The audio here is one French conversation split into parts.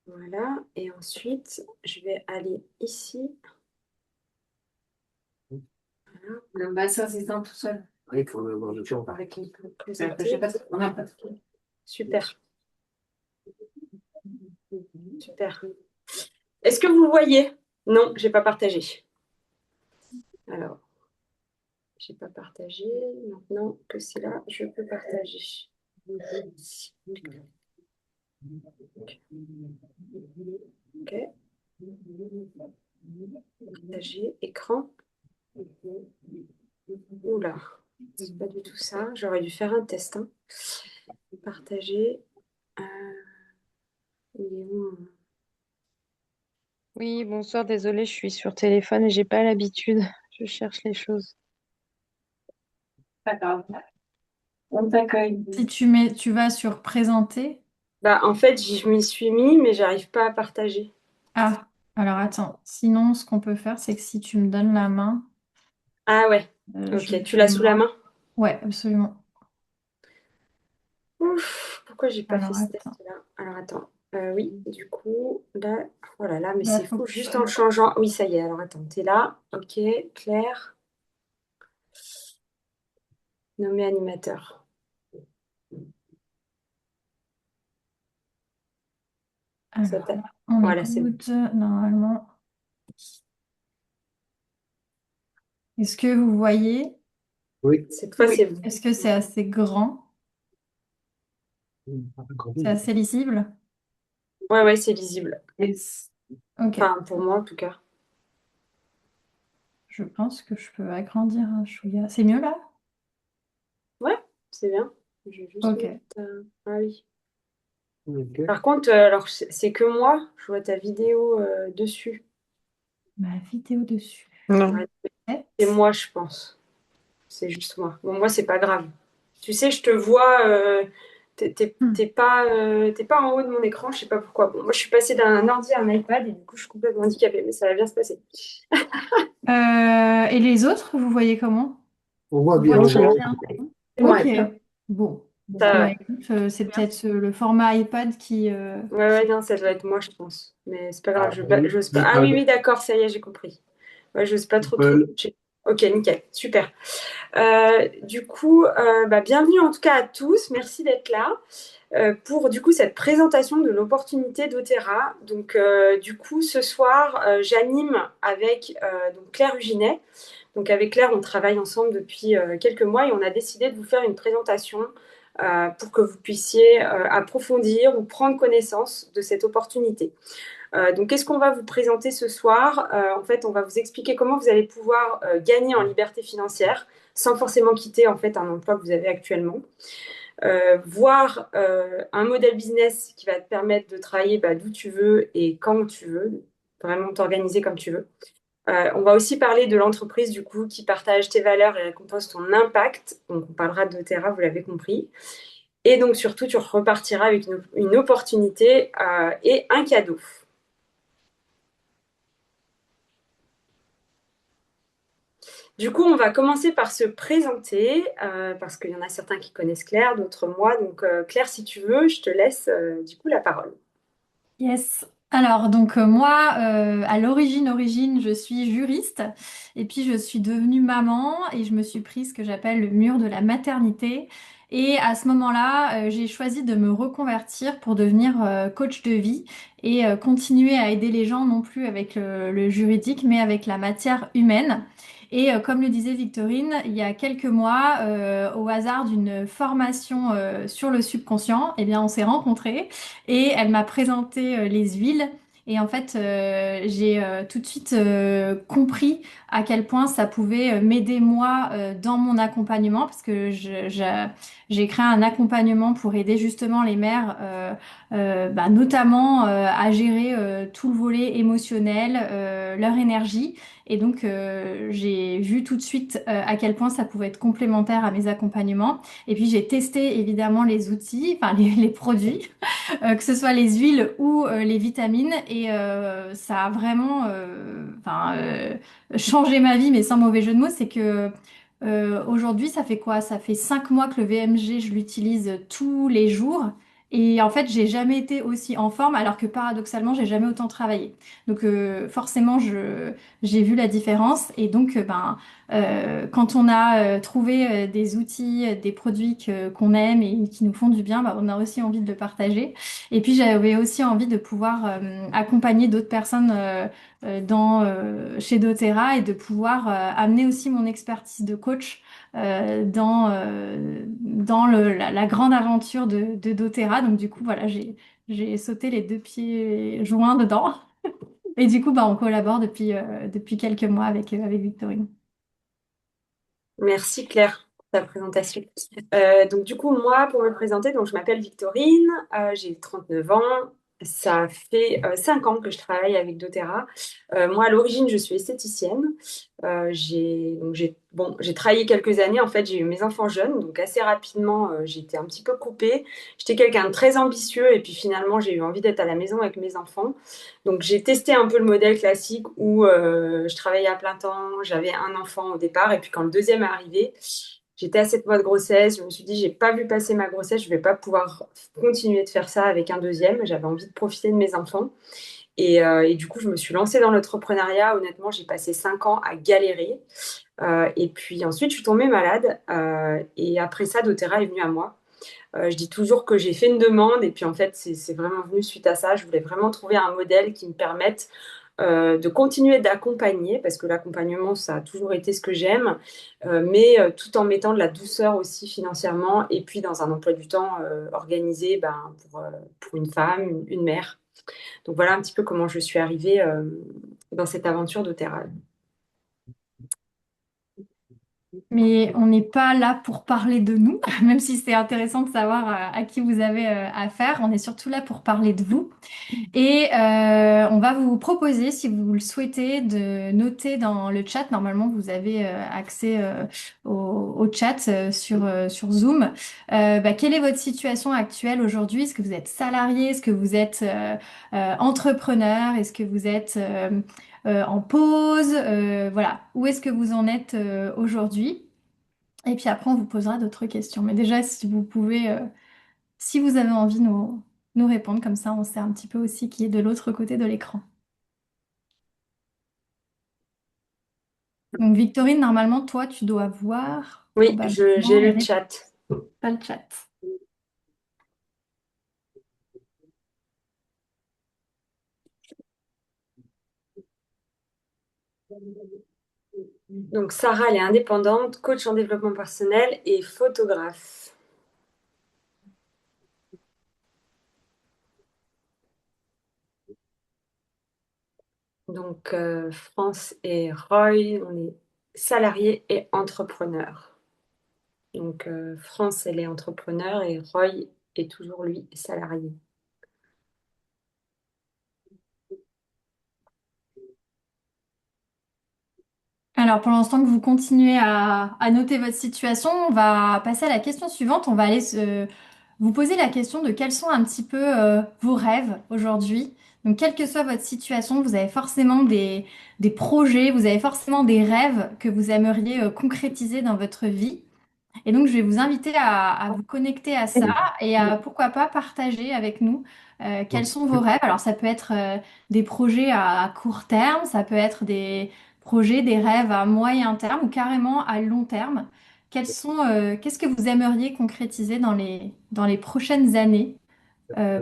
Voilà. Et ensuite, je vais aller ici. Voilà. Le bassin s'étend tout seul. Oui, il faut le voir le jour. Avec une Je sais présenter. pas, on n'a pas. Super, super. Est-ce que vous voyez? Non, j'ai pas partagé. Alors, j'ai pas partagé. Maintenant que c'est là, je peux partager. Ok, partager, écran. Oula, c'est pas du tout ça. J'aurais dû faire un test, hein. Partager. Euh, il est où? Oui, bonsoir, désolée, je suis sur téléphone et j'ai pas l'habitude. Je cherche les choses. Pas grave. On t'accueille. Si tu vas sur présenter. Bah, en fait, je m'y suis mis, mais j'arrive pas à partager. Ah, alors attends. Sinon, ce qu'on peut faire, c'est que si tu me donnes la main, Ah ouais, je ok, le tu fais l'as sous la moi. main? Ouais, absolument. Ouf, pourquoi j'ai pas fait Alors ce attends. test-là? Alors attends. Oui, du coup, là, oh là là, mais Bah, c'est faut fou, que juste en tu... changeant. Oui, ça y est, alors attends, t'es là, ok, Claire, nommé animateur. Ça Alors t'a- là, on Voilà, c'est bon. écoute normalement. Est-ce que vous voyez? Oui. Cette fois, c'est Oui. bon. Est-ce que c'est assez grand? C'est assez lisible? Ouais, ouais, c'est lisible. Yes. Ok. Enfin, pour moi, en tout cas. Je pense que je peux agrandir un chouïa. C'est mieux là? Ouais, c'est bien. Je vais juste Ok. mettre... Ah oui. Ok. Par contre, alors, c'est que moi, je vois ta vidéo dessus. Ma vidéo dessus. Ouais, Non. c'est Tête. moi, je pense. C'est juste moi. Bon, moi, c'est pas grave. Tu sais, je te vois, Hmm. t'es pas en haut de mon écran, je sais pas pourquoi. Bon, moi, je suis passée d'un ordi à un iPad et du coup, je suis complètement handicapée, mais ça va bien se passer. Et les autres, vous voyez comment? On voit On bien, voit on très voit. bien. C'est moi. Ok. Bon. Ça, Bah ouais. écoute, c'est peut-être le format iPad qui... Ouais, ouais, non, ça doit être moi, je pense. Mais c'est pas grave, Ah, j'ose pas. Ah oui, l'iPad. oui, d'accord, ça y est, j'ai compris. Ouais, j'ose pas trop Apple. toucher. Ok, nickel, super. Du coup, bah, bienvenue en tout cas à tous. Merci d'être là pour du coup cette présentation de l'opportunité d'Otera. Donc, du coup, ce soir, j'anime avec donc Claire Huginet. Donc, avec Claire, on travaille ensemble depuis quelques mois et on a décidé de vous faire une présentation pour que vous puissiez approfondir ou prendre connaissance de cette opportunité. Donc, qu'est-ce qu'on va vous présenter ce soir? En fait, on va vous expliquer comment vous allez pouvoir gagner en liberté financière sans forcément quitter en fait un emploi que vous avez actuellement. Voir un modèle business qui va te permettre de travailler bah, d'où tu veux et quand tu veux, vraiment t'organiser comme tu veux. On va aussi parler de l'entreprise du coup qui partage tes valeurs et récompense ton impact. Donc on parlera de Terra, vous l'avez compris. Et donc surtout, tu repartiras avec une opportunité et un cadeau. Du coup, on va commencer par se présenter, parce qu'il y en a certains qui connaissent Claire, d'autres moi. Donc, Claire, si tu veux, je te laisse du coup la parole. Yes. Alors, donc moi, à l'origine, je suis juriste et puis je suis devenue maman et je me suis pris ce que j'appelle le mur de la maternité. Et à ce moment-là, j'ai choisi de me reconvertir pour devenir coach de vie et continuer à aider les gens non plus avec le juridique, mais avec la matière humaine. Et comme le disait Victorine, il y a quelques mois, au hasard d'une formation sur le subconscient, eh bien, on s'est rencontrés et elle m'a présenté les huiles. Et en fait, j'ai tout de suite compris à quel point ça pouvait m'aider moi dans mon accompagnement, parce que j'ai créé un accompagnement pour aider justement les mères, bah, notamment à gérer tout le volet émotionnel, leur énergie. Et donc, j'ai vu tout de suite à quel point ça pouvait être complémentaire à mes accompagnements. Et puis, j'ai testé évidemment les outils, enfin les produits que ce soit les huiles ou les vitamines. Et ça a vraiment changé ma vie, mais sans mauvais jeu de mots. C'est que aujourd'hui, ça fait quoi? Ça fait 5 mois que le VMG, je l'utilise tous les jours. Et en fait, j'ai jamais été aussi en forme, alors que paradoxalement, j'ai jamais autant travaillé. Donc forcément, j'ai vu la différence. Et donc, quand on a trouvé des outils, des produits qu'on aime et qui nous font du bien, on a aussi envie de le partager. Et puis, j'avais aussi envie de pouvoir accompagner d'autres personnes chez doTERRA et de pouvoir amener aussi mon expertise de coach dans la grande aventure de doTERRA. Donc du coup, voilà, j'ai sauté les deux pieds joints dedans. Et du coup, on collabore depuis quelques mois avec Victorine. Merci Claire pour ta présentation. Donc du coup, moi, pour me présenter, donc, je m'appelle Victorine, j'ai 39 ans. Ça fait 5 ans que je travaille avec doTERRA. Moi, à l'origine, je suis esthéticienne. J'ai travaillé quelques années. En fait, j'ai eu mes enfants jeunes, donc assez rapidement, j'ai été un petit peu coupée. J'étais quelqu'un de très ambitieux et puis finalement, j'ai eu envie d'être à la maison avec mes enfants. Donc, j'ai testé un peu le modèle classique où je travaillais à plein temps, j'avais un enfant au départ et puis quand le deuxième est arrivé, j'étais à 7 mois de grossesse. Je me suis dit, j'ai pas vu passer ma grossesse, je vais pas pouvoir continuer de faire ça avec un deuxième. J'avais envie de profiter de mes enfants. Et du coup, je me suis lancée dans l'entrepreneuriat. Honnêtement, j'ai passé 5 ans à galérer. Et puis ensuite, je suis tombée malade. Et après ça, doTERRA est venu à moi. Je dis toujours que j'ai fait une demande. Et puis en fait, c'est vraiment venu suite à ça. Je voulais vraiment trouver un modèle qui me permette de continuer d'accompagner, parce que l'accompagnement, ça a toujours été ce que j'aime, mais tout en mettant de la douceur aussi financièrement, et puis dans un emploi du temps organisé pour une femme, une mère. Donc voilà un petit peu comment je suis arrivée dans cette aventure doTERRA. Mais on n'est pas là pour parler de nous, même si c'est intéressant de savoir à qui vous avez affaire. On est surtout là pour parler de vous. Et on va vous proposer, si vous le souhaitez, de noter dans le chat. Normalement, vous avez accès au chat sur Zoom. Quelle est votre situation actuelle aujourd'hui? Est-ce que vous êtes salarié? Est-ce que vous êtes entrepreneur? Est-ce que vous êtes en pause? Voilà. Où est-ce que vous en êtes aujourd'hui? Et puis après, on vous posera d'autres questions. Mais déjà, si vous pouvez si vous avez envie de nous répondre, comme ça on sait un petit peu aussi qui est de l'autre côté de l'écran. Donc Victorine, normalement, toi, tu dois voir Oui, j'ai probablement lu le chat. pas le chat. Donc Sarah, elle est indépendante, coach en développement personnel et photographe. Donc France et Roy, on est salariés et entrepreneurs. Donc France, elle est entrepreneur et Roy est toujours lui salarié. Alors pour l'instant que vous continuez à noter votre situation, on va passer à la question suivante. On va aller vous poser la question de quels sont un petit peu vos rêves aujourd'hui. Donc quelle que soit votre situation, vous avez forcément des projets, vous avez forcément des rêves que vous aimeriez concrétiser dans votre vie. Et donc, je vais vous inviter à vous connecter à ça et à pourquoi pas partager avec nous quels sont vos rêves. Alors, ça peut être des projets à court terme, ça peut être des projets, des rêves à moyen terme ou carrément à long terme. Qu'est-ce que vous aimeriez concrétiser dans les prochaines années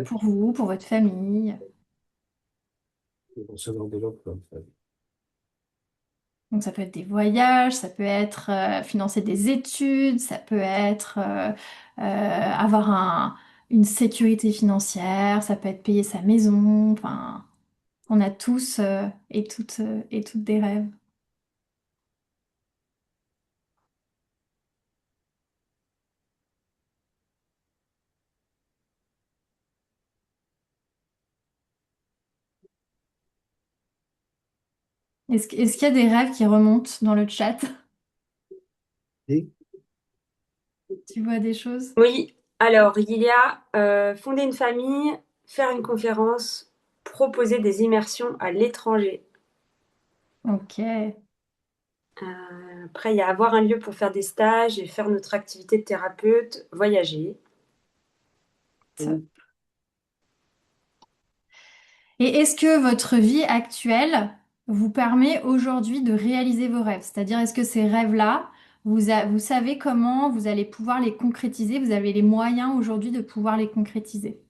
pour vous, pour votre famille? Donc ça peut être des voyages, ça peut être financer des études, ça peut être avoir une sécurité financière, ça peut être payer sa maison. Enfin, on a tous et toutes des rêves. Est-ce qu'il y a des rêves qui remontent dans le chat? Et Tu vois des choses? Oui, alors il y a fonder une famille, faire une conférence, proposer des immersions à l'étranger. Ok. Après, il y a avoir un lieu pour faire des stages et faire notre activité de thérapeute, voyager. Ça. Et est-ce que votre vie actuelle vous permet aujourd'hui de réaliser vos rêves? C'est-à-dire, est-ce que ces rêves-là, vous savez comment vous allez pouvoir les concrétiser? Vous avez les moyens aujourd'hui de pouvoir les concrétiser.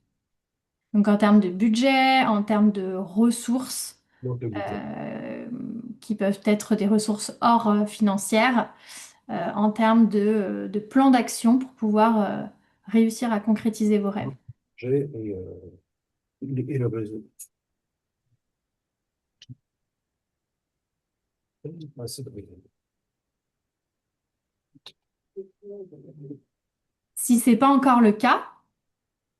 Donc en termes de budget, en termes de ressources, Donc, le budget. euh, qui peuvent être des ressources hors financières, en termes de plan d'action pour pouvoir réussir à concrétiser vos rêves. J'ai et le réseau. Ah, c'est vrai. Si c'est pas encore le cas,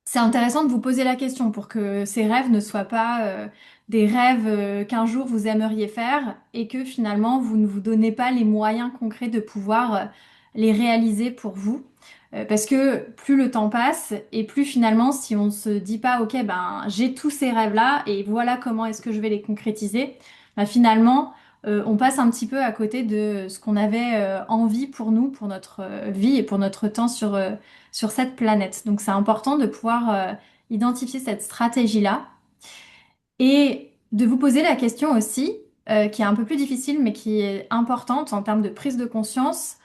c'est intéressant de vous poser la question pour que ces rêves ne soient pas des rêves qu'un jour vous aimeriez faire et que finalement vous ne vous donnez pas les moyens concrets de pouvoir les réaliser pour vous. Parce que plus le temps passe et plus finalement si on se dit pas ok ben j'ai tous ces rêves-là et voilà comment est-ce que je vais les concrétiser, ben, finalement on passe un petit peu à côté de ce qu'on avait envie pour nous, pour notre vie et pour notre temps sur cette planète. Donc c'est important de pouvoir identifier cette stratégie-là et de vous poser la question aussi, qui est un peu plus difficile mais qui est importante en termes de prise de conscience,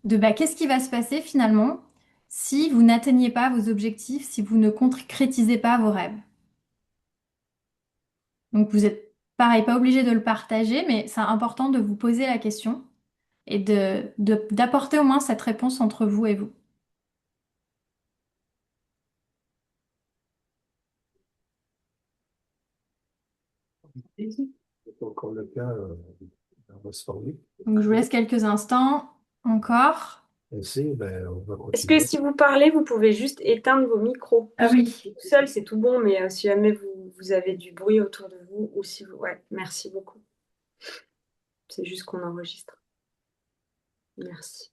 de bah, qu'est-ce qui va se passer finalement si vous n'atteignez pas vos objectifs, si vous ne concrétisez pas vos rêves. Donc vous êtes pareil, pas obligé de le partager, mais c'est important de vous poser la question et d'apporter au moins cette réponse entre vous et vous. C'est encore le cas, on va se former. Donc je vous laisse quelques instants encore. Ainsi, ben, on va Est-ce que continuer. si vous parlez, vous pouvez juste éteindre vos micros? Ah Si oui. vous êtes tout seul, c'est tout bon, mais si jamais vous avez du bruit autour de vous, ou si vous... Ouais, merci beaucoup. C'est juste qu'on enregistre. Merci.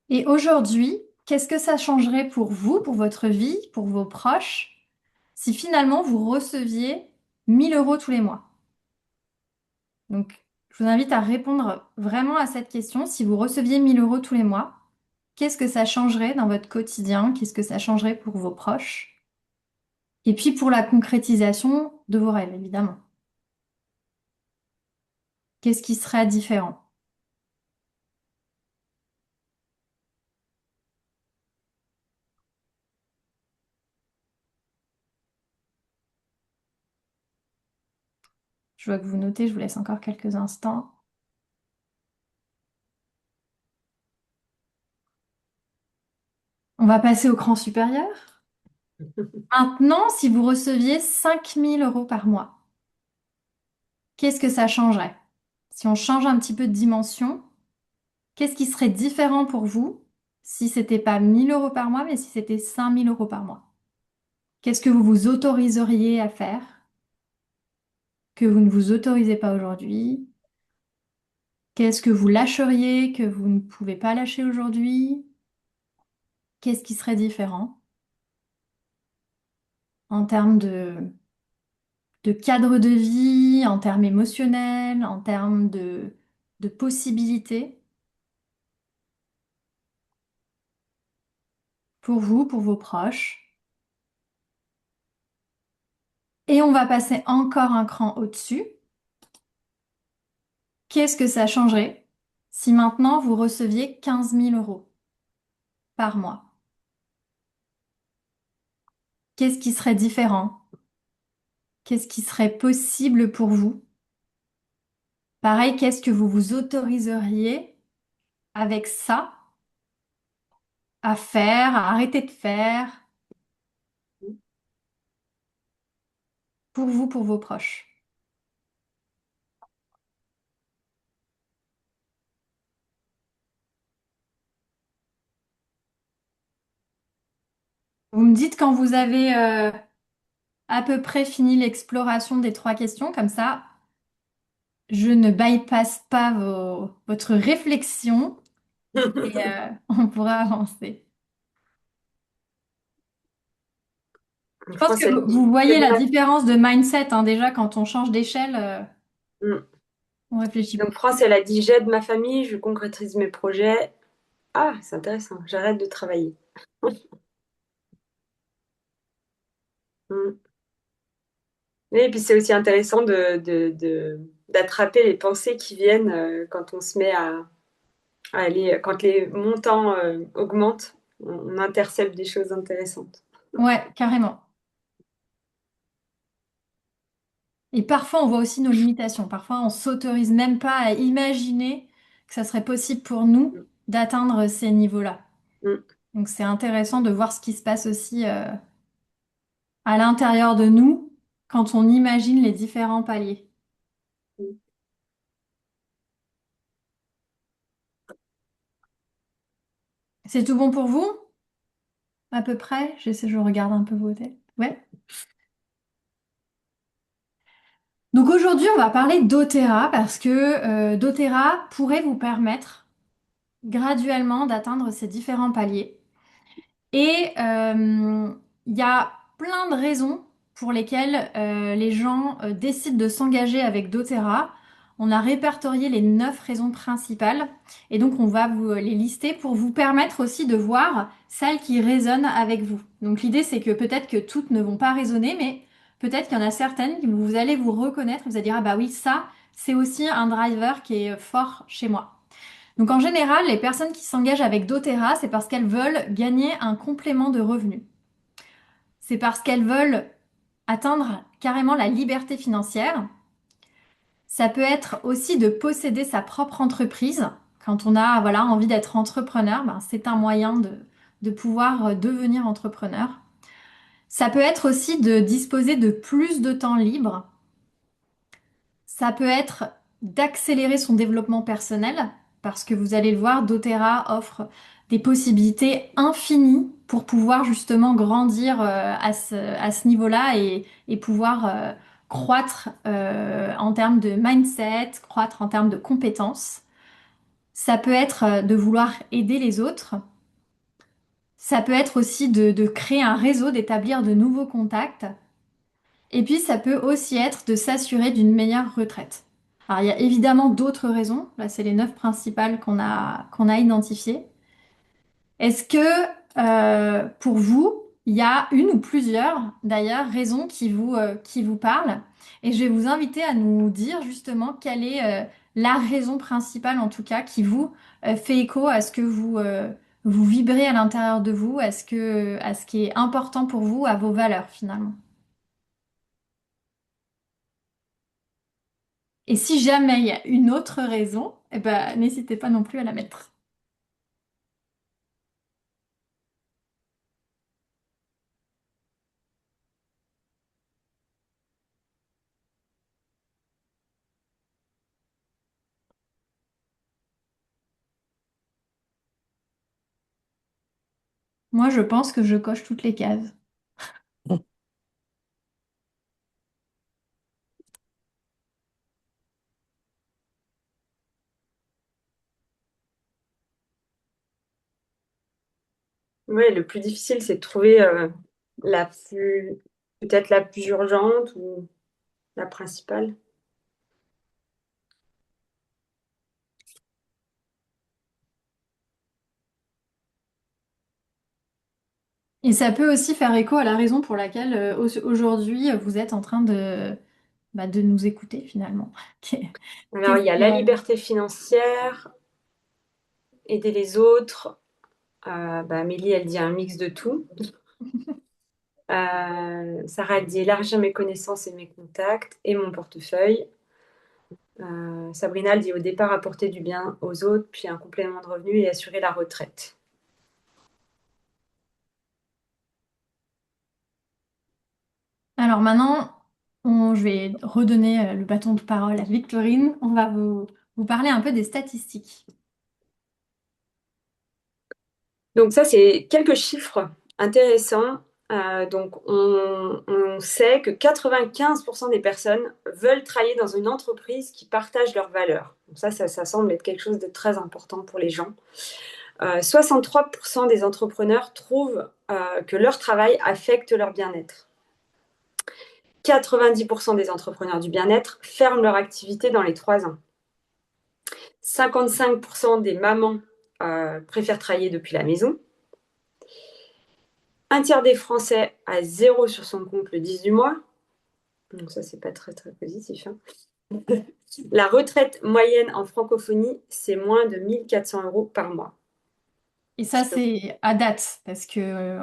Et aujourd'hui, qu'est-ce que ça changerait pour vous, pour votre vie, pour vos proches, si finalement vous receviez 1 000 € tous les mois? Donc, je vous invite à répondre vraiment à cette question. Si vous receviez 1 000 € tous les mois, qu'est-ce que ça changerait dans votre quotidien? Qu'est-ce que ça changerait pour vos proches? Et puis pour la concrétisation de vos rêves, évidemment. Qu'est-ce qui serait différent? Je vois que vous notez, je vous laisse encore quelques instants. On va passer au cran supérieur. Maintenant, si vous receviez 5 000 € par mois, qu'est-ce que ça changerait? Si on change un petit peu de dimension, qu'est-ce qui serait différent pour vous si c'était pas 1 000 € par mois, mais si c'était 5 000 € par mois? Qu'est-ce que vous vous autoriseriez à faire que vous ne vous autorisez pas aujourd'hui? Qu'est-ce que vous lâcheriez que vous ne pouvez pas lâcher aujourd'hui? Qu'est-ce qui serait différent en termes de cadre de vie, en termes émotionnels, en termes de possibilités pour vous, pour vos proches? Et on va passer encore un cran au-dessus. Qu'est-ce que ça changerait si maintenant vous receviez 15 000 € par mois? Qu'est-ce qui serait différent? Qu'est-ce qui serait possible pour vous? Pareil, qu'est-ce que vous vous autoriseriez avec ça à faire, à arrêter de faire pour vous, pour vos proches? Vous me dites quand vous avez à peu près fini l'exploration des 3 questions, comme ça, je ne bypasse pas votre réflexion et on pourra avancer. Je pense que François vous dit, voyez j'aide la ma... différence de mindset, hein, déjà quand on change d'échelle, Mm. on réfléchit Donc beaucoup. France, elle a dit, j'aide ma famille, je concrétise mes projets. Ah, c'est intéressant, j'arrête de travailler. Oui, et puis c'est aussi intéressant d'attraper les pensées qui viennent quand on se met à aller, quand les montants augmentent, on intercepte des choses intéressantes. Ouais, carrément. Et parfois, on voit aussi nos limitations. Parfois, on s'autorise même pas à imaginer que ça serait possible pour nous d'atteindre ces niveaux-là. Mm. Donc, c'est intéressant de voir ce qui se passe aussi à l'intérieur de nous quand on imagine les différents paliers. Mm. C'est tout bon pour vous? À peu près? J'essaie, je regarde un peu vos têtes. Ouais. Donc aujourd'hui, on va parler d'Otera parce que d'Otera pourrait vous permettre graduellement d'atteindre ces différents paliers. Et il y a plein de raisons pour lesquelles les gens décident de s'engager avec doTERRA. On a répertorié les 9 raisons principales et donc on va vous les lister pour vous permettre aussi de voir celles qui résonnent avec vous. Donc l'idée c'est que peut-être que toutes ne vont pas résonner, mais peut-être qu'il y en a certaines que vous allez vous reconnaître, vous allez dire ah bah oui ça c'est aussi un driver qui est fort chez moi. Donc en général, les personnes qui s'engagent avec doTERRA, c'est parce qu'elles veulent gagner un complément de revenus. C'est parce qu'elles veulent atteindre carrément la liberté financière. Ça peut être aussi de posséder sa propre entreprise. Quand on a voilà, envie d'être entrepreneur, ben, c'est un moyen de pouvoir devenir entrepreneur. Ça peut être aussi de disposer de plus de temps libre. Ça peut être d'accélérer son développement personnel, parce que vous allez le voir, doTERRA offre des possibilités infinies pour pouvoir justement grandir à ce niveau-là et pouvoir croître en termes de mindset, croître en termes de compétences. Ça peut être de vouloir aider les autres. Ça peut être aussi de créer un réseau, d'établir de nouveaux contacts. Et puis, ça peut aussi être de s'assurer d'une meilleure retraite. Alors, il y a évidemment d'autres raisons. Là, c'est les 9 principales qu'on a identifiées. Est-ce que, pour vous, il y a une ou plusieurs, d'ailleurs, raisons qui vous parlent? Et je vais vous inviter à nous dire justement quelle est, la raison principale, en tout cas, qui vous, fait écho à ce que vous vibrez à l'intérieur de vous, à ce qui est important pour vous, à vos valeurs, finalement. Et si jamais il y a une autre raison, eh ben, n'hésitez pas non plus à la mettre. Moi, je pense que je coche toutes les cases. Oui, le plus difficile, c'est de trouver la plus, peut-être la plus urgente ou la principale. Et ça peut aussi faire écho à la raison pour laquelle aujourd'hui vous êtes en train de nous écouter finalement. Alors, il y Qu'est-ce a la liberté financière, aider les autres. Bah, Amélie, elle dit un mix de tout. Sarah, elle dit élargir mes connaissances et mes contacts et mon portefeuille. Sabrina, elle dit au départ apporter du bien aux autres, puis un complément de revenu et assurer la retraite. Alors maintenant, je vais redonner le bâton de parole à Victorine. On va vous parler un peu des statistiques. Donc ça, c'est quelques chiffres intéressants. Donc on sait que 95% des personnes veulent travailler dans une entreprise qui partage leurs valeurs. Donc ça semble être quelque chose de très important pour les gens. 63% des entrepreneurs trouvent que leur travail affecte leur bien-être. 90% des entrepreneurs du bien-être ferment leur activité dans les 3 ans. 55% des mamans préfèrent travailler depuis la maison. Un tiers des Français a 0 sur son compte le 10 du mois. Donc ça, c'est pas très, très positif, hein. La retraite moyenne en francophonie, c'est moins de 1 400 € par mois. Et ça, c'est à date, parce que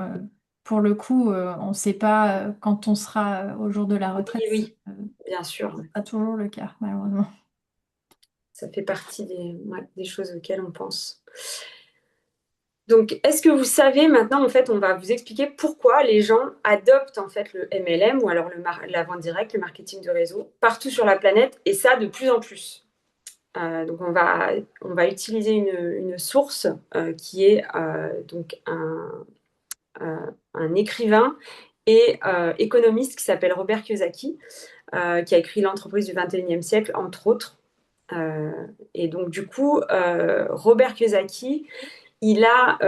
pour le coup, on ne sait pas quand on sera au jour de la retraite, Oui, si oui, bien sûr. ce sera toujours le cas, malheureusement. Ça fait partie des choses auxquelles on pense. Donc, est-ce que vous savez maintenant, en fait, on va vous expliquer pourquoi les gens adoptent en fait le MLM ou alors la vente directe, le marketing de réseau, partout sur la planète, et ça de plus en plus. Donc, on va utiliser une source qui est donc un écrivain et économiste qui s'appelle Robert Kiyosaki, qui a écrit L'entreprise du 21e siècle, entre autres. Et donc, du coup, Robert Kiyosaki, il a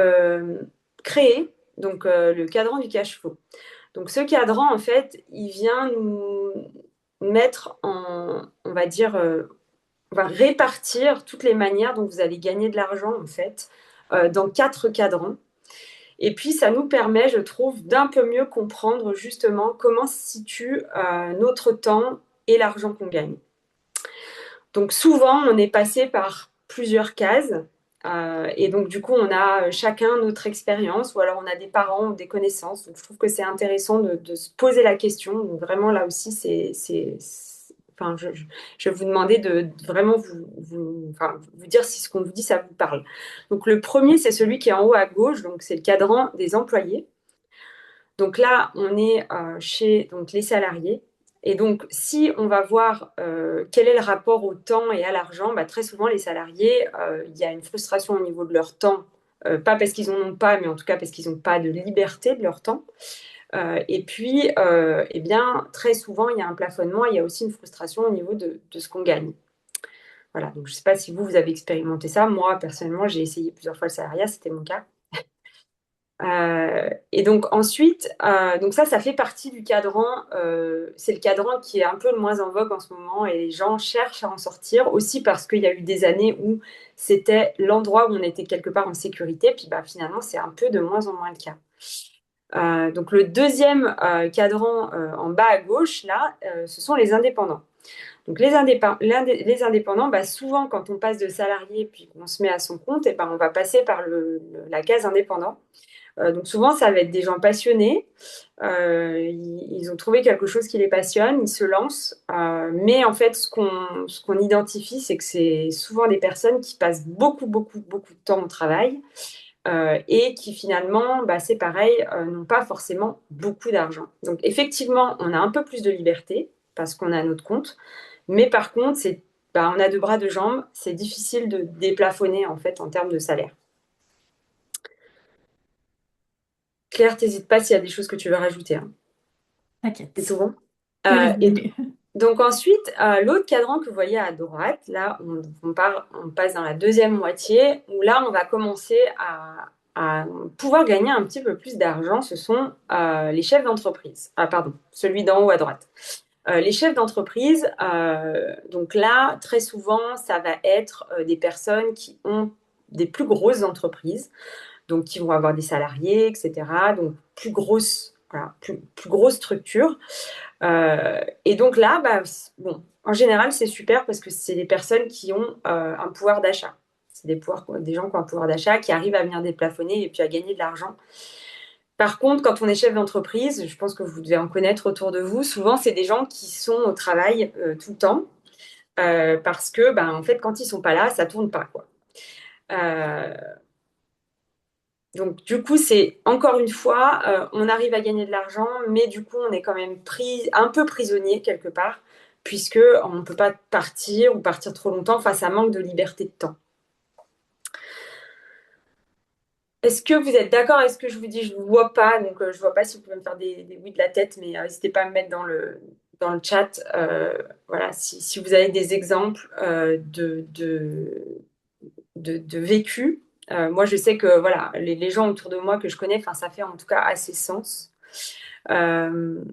créé donc, le cadran du cash flow. Donc, ce cadran, en fait, il vient nous mettre on va dire, on va répartir toutes les manières dont vous allez gagner de l'argent, en fait, dans 4 cadrans. Et puis, ça nous permet, je trouve, d'un peu mieux comprendre justement comment se situe notre temps et l'argent qu'on gagne. Donc, souvent, on est passé par plusieurs cases. Et donc, du coup, on a chacun notre expérience ou alors on a des parents ou des connaissances. Donc, je trouve que c'est intéressant de se poser la question. Donc, vraiment, là aussi, enfin, je vais vous demander de vraiment enfin, vous dire si ce qu'on vous dit, ça vous parle. Donc, le premier, c'est celui qui est en haut à gauche. Donc, c'est le cadran des employés. Donc là, on est chez donc, les salariés. Et donc, si on va voir quel est le rapport au temps et à l'argent, bah, très souvent, les salariés, il y a une frustration au niveau de leur temps. Pas parce qu'ils n'en ont pas, mais en tout cas parce qu'ils n'ont pas de liberté de leur temps. Et puis, eh bien, très souvent, il y a un plafonnement, il y a aussi une frustration au niveau de ce qu'on gagne. Voilà, donc je ne sais pas si vous avez expérimenté ça. Moi, personnellement, j'ai essayé plusieurs fois le salariat, c'était mon cas. Et donc ensuite, donc ça fait partie du cadran. C'est le cadran qui est un peu le moins en vogue en ce moment et les gens cherchent à en sortir aussi parce qu'il y a eu des années où c'était l'endroit où on était quelque part en sécurité. Puis bah, finalement, c'est un peu de moins en moins le cas. Donc le deuxième cadran en bas à gauche, là, ce sont les indépendants. Donc les indépendants, bah, souvent quand on passe de salarié puis qu'on se met à son compte, et ben, on va passer par la case indépendant. Donc souvent, ça va être des gens passionnés. Ils ont trouvé quelque chose qui les passionne, ils se lancent. Mais en fait, ce qu'on identifie, c'est que c'est souvent des personnes qui passent beaucoup, beaucoup, beaucoup de temps au travail et qui finalement, bah, c'est pareil, n'ont pas forcément beaucoup d'argent. Donc effectivement, on a un peu plus de liberté parce qu'on a notre compte. Mais par contre, bah, on a 2 bras, 2 jambes. C'est difficile de déplafonner en fait en termes de salaire. Claire, t'hésites pas s'il y a des choses que tu veux rajouter, hein. C'est tout T'inquiète. bon. C'est Et résumé. donc ensuite, l'autre cadran que vous voyez à droite, là, on passe dans la deuxième moitié, où là, on va commencer à pouvoir gagner un petit peu plus d'argent. Ce sont les chefs d'entreprise. Ah, pardon, celui d'en haut à droite. Les chefs d'entreprise, donc là, très souvent, ça va être des personnes qui ont des plus grosses entreprises, donc qui vont avoir des salariés, etc. Donc plus grosse, voilà, plus grosse structure. Et donc là, bah, bon, en général, c'est super parce que c'est des personnes qui ont un pouvoir d'achat. C'est des gens qui ont un pouvoir d'achat, qui arrivent à venir déplafonner et puis à gagner de l'argent. Par contre, quand on est chef d'entreprise, je pense que vous devez en connaître autour de vous, souvent, c'est des gens qui sont au travail tout le temps parce que, ben, en fait, quand ils sont pas là, ça tourne pas, quoi. Euh, Donc, du coup, c'est encore une fois, on arrive à gagner de l'argent, mais du coup, on est quand même un peu prisonnier quelque part, puisque on ne peut pas partir ou partir trop longtemps face à manque de liberté de temps. Est-ce que vous êtes d'accord avec ce que je vous dis? Je ne vous vois pas, donc je ne vois pas si vous pouvez me faire des oui de la tête, mais n'hésitez pas à me mettre dans le chat. Voilà, si vous avez des exemples de vécu. Moi, je sais que voilà, les gens autour de moi que je connais, ça fait en tout cas assez sens. Euh,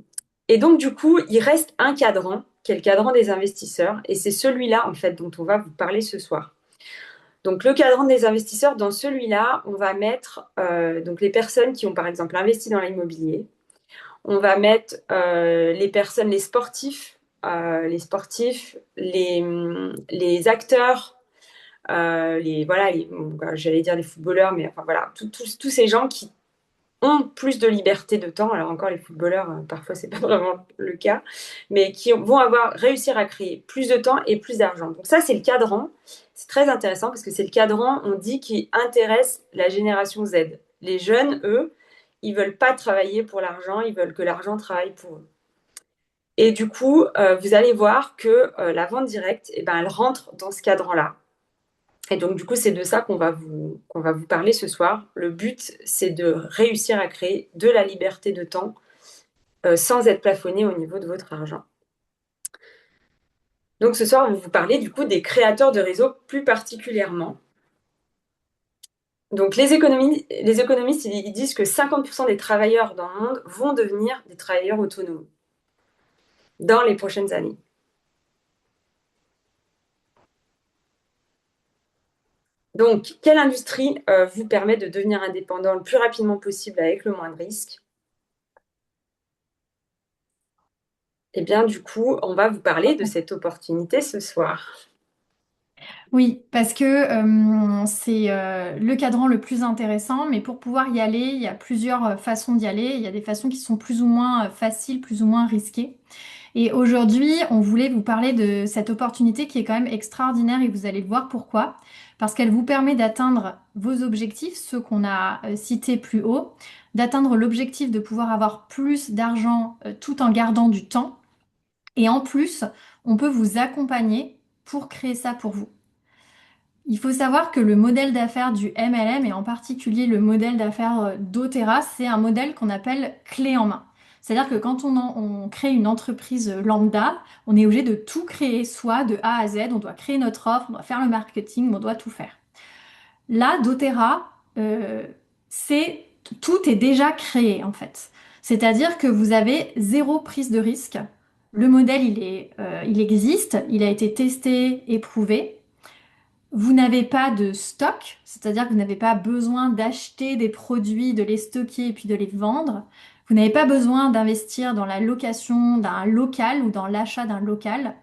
et donc, du coup, il reste un cadran, qui est le cadran des investisseurs, et c'est celui-là, en fait, dont on va vous parler ce soir. Donc, le cadran des investisseurs, dans celui-là, on va mettre donc les personnes qui ont, par exemple, investi dans l'immobilier, On va mettre les personnes, les acteurs, bon, j'allais dire les footballeurs, mais enfin voilà, tous ces gens qui ont plus de liberté de temps. Alors encore les footballeurs, parfois c'est pas vraiment le cas, mais qui vont réussir à créer plus de temps et plus d'argent. Donc ça, c'est le cadran. C'est très intéressant parce que c'est le cadran, on dit, qui intéresse la génération Z. Les jeunes, eux, ils veulent pas travailler pour l'argent, ils veulent que l'argent travaille pour eux. Et du coup, vous allez voir que la vente directe, eh ben, elle rentre dans ce cadran-là. Et donc, du coup, c'est de ça qu'on va vous parler ce soir. Le but, c'est de réussir à créer de la liberté de temps sans être plafonné au niveau de votre argent. Donc, ce soir, on va vous parler du coup des créateurs de réseaux plus particulièrement. Donc, les économistes, ils disent que 50% des travailleurs dans le monde vont devenir des travailleurs autonomes dans les prochaines années. Donc, quelle industrie vous permet de devenir indépendant le plus rapidement possible avec le moins de risques? Eh bien, du coup, on va vous parler de cette opportunité ce soir. Oui, parce que c'est le cadran le plus intéressant, mais pour pouvoir y aller, il y a plusieurs façons d'y aller. Il y a des façons qui sont plus ou moins faciles, plus ou moins risquées. Et aujourd'hui, on voulait vous parler de cette opportunité qui est quand même extraordinaire et vous allez voir pourquoi. Parce qu'elle vous permet d'atteindre vos objectifs, ceux qu'on a cités plus haut, d'atteindre l'objectif de pouvoir avoir plus d'argent tout en gardant du temps. Et en plus, on peut vous accompagner pour créer ça pour vous. Il faut savoir que le modèle d'affaires du MLM et en particulier le modèle d'affaires d'Otera, c'est un modèle qu'on appelle clé en main. C'est-à-dire que quand on crée une entreprise lambda, on est obligé de tout créer, soit de A à Z, on doit créer notre offre, on doit faire le marketing, on doit tout faire. Là, d'Otera, c'est tout est déjà créé en fait. C'est-à-dire que vous avez zéro prise de risque. Le modèle, il existe, il a été testé, éprouvé. Vous n'avez pas de stock, c'est-à-dire que vous n'avez pas besoin d'acheter des produits, de les stocker et puis de les vendre. Vous n'avez pas besoin d'investir dans la location d'un local ou dans l'achat d'un local.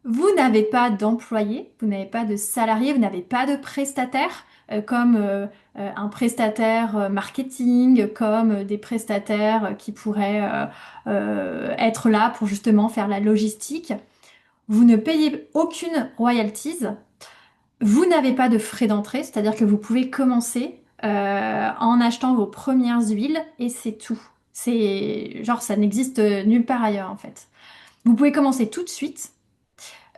Vous n'avez pas d'employés, vous n'avez pas de salariés, vous n'avez pas de prestataires comme un prestataire marketing, comme des prestataires qui pourraient être là pour justement faire la logistique. Vous ne payez aucune royalties. Vous n'avez pas de frais d'entrée, c'est-à-dire que vous pouvez commencer en achetant vos premières huiles et c'est tout. C'est genre ça n'existe nulle part ailleurs en fait. Vous pouvez commencer tout de suite.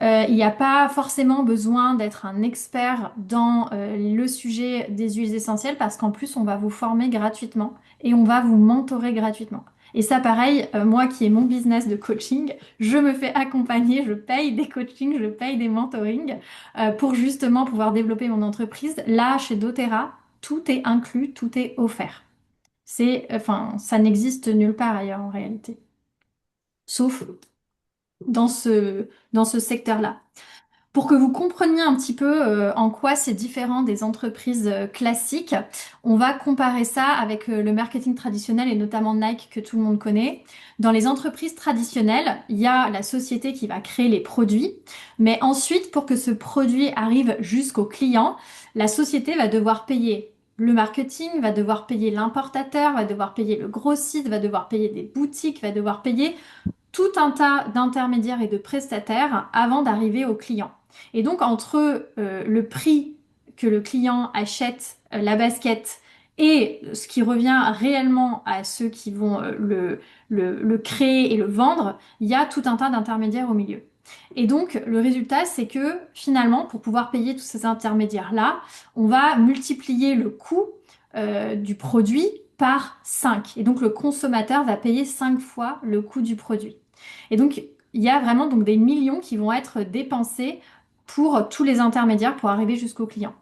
Il n'y a pas forcément besoin d'être un expert dans le sujet des huiles essentielles parce qu'en plus on va vous former gratuitement et on va vous mentorer gratuitement. Et ça pareil, moi qui ai mon business de coaching, je me fais accompagner, je paye des coachings, je paye des mentorings pour justement pouvoir développer mon entreprise. Là, chez doTERRA, tout est inclus, tout est offert. Enfin, ça n'existe nulle part ailleurs en réalité, sauf dans ce secteur-là. Pour que vous compreniez un petit peu en quoi c'est différent des entreprises classiques, on va comparer ça avec le marketing traditionnel et notamment Nike que tout le monde connaît. Dans les entreprises traditionnelles, il y a la société qui va créer les produits, mais ensuite, pour que ce produit arrive jusqu'au client, la société va devoir payer le marketing, va devoir payer l'importateur, va devoir payer le grossiste, va devoir payer des boutiques, va devoir payer tout un tas d'intermédiaires et de prestataires avant d'arriver au client. Et donc entre le prix que le client achète la basket et ce qui revient réellement à ceux qui vont le créer et le vendre, il y a tout un tas d'intermédiaires au milieu. Et donc le résultat, c'est que finalement, pour pouvoir payer tous ces intermédiaires-là, on va multiplier le coût du produit par 5. Et donc le consommateur va payer 5 fois le coût du produit. Et donc il y a vraiment donc des millions qui vont être dépensés pour tous les intermédiaires pour arriver jusqu'au client.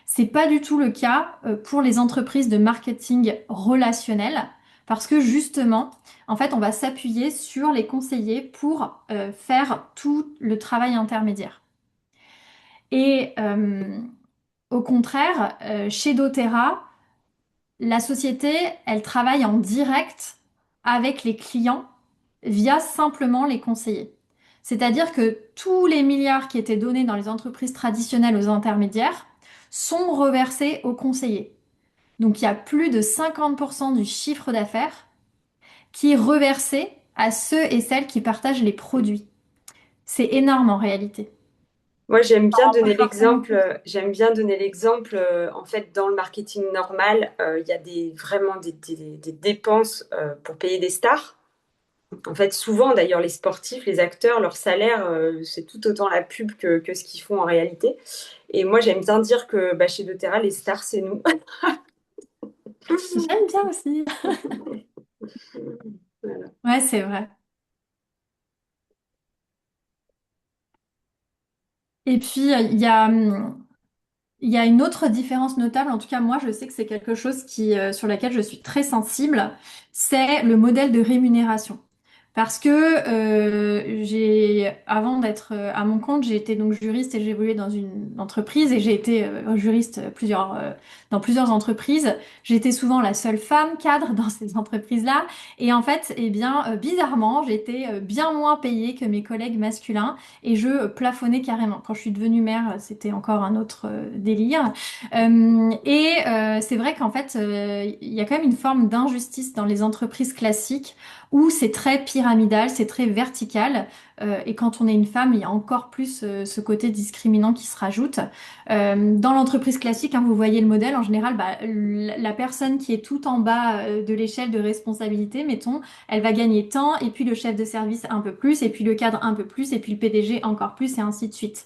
C'est pas du tout le cas pour les entreprises de marketing relationnel parce que justement, en fait, on va s'appuyer sur les conseillers pour faire tout le travail intermédiaire. Et au contraire, chez doTERRA, la société, elle travaille en direct avec les clients via simplement les conseillers. C'est-à-dire que tous les milliards qui étaient donnés dans les entreprises traditionnelles aux intermédiaires sont reversés aux conseillers. Donc il y a plus de 50% du chiffre d'affaires qui est reversé à ceux et celles qui partagent les produits. C'est énorme en réalité. Moi, j'aime Ça bien donner rapproche forcément l'exemple. plus. J'aime bien donner l'exemple. En fait, dans le marketing normal, il y a vraiment des dépenses pour payer des stars. En fait, souvent, d'ailleurs, les sportifs, les acteurs, leur salaire, c'est tout autant la pub que ce qu'ils font en réalité. Et moi, j'aime bien dire que bah, chez doTERRA, les stars, c'est nous. J'aime bien aussi. Voilà. Ouais, c'est vrai. Et puis, il y a une autre différence notable, en tout cas moi je sais que c'est quelque chose sur laquelle je suis très sensible, c'est le modèle de rémunération. Parce que avant d'être à mon compte, j'ai été donc juriste et j'ai évolué dans une entreprise et j'ai été juriste dans plusieurs entreprises. J'étais souvent la seule femme cadre dans ces entreprises-là et en fait, eh bien, bizarrement, j'étais bien moins payée que mes collègues masculins et je plafonnais carrément. Quand je suis devenue mère, c'était encore un autre délire. C'est vrai qu'en fait, il y a quand même une forme d'injustice dans les entreprises classiques où c'est très pyramidal, c'est très vertical. Et quand on est une femme, il y a encore plus ce côté discriminant qui se rajoute. Dans l'entreprise classique, hein, vous voyez le modèle, en général, bah, la personne qui est tout en bas de l'échelle de responsabilité, mettons, elle va gagner tant, et puis le chef de service un peu plus, et puis le cadre un peu plus, et puis le PDG encore plus, et ainsi de suite.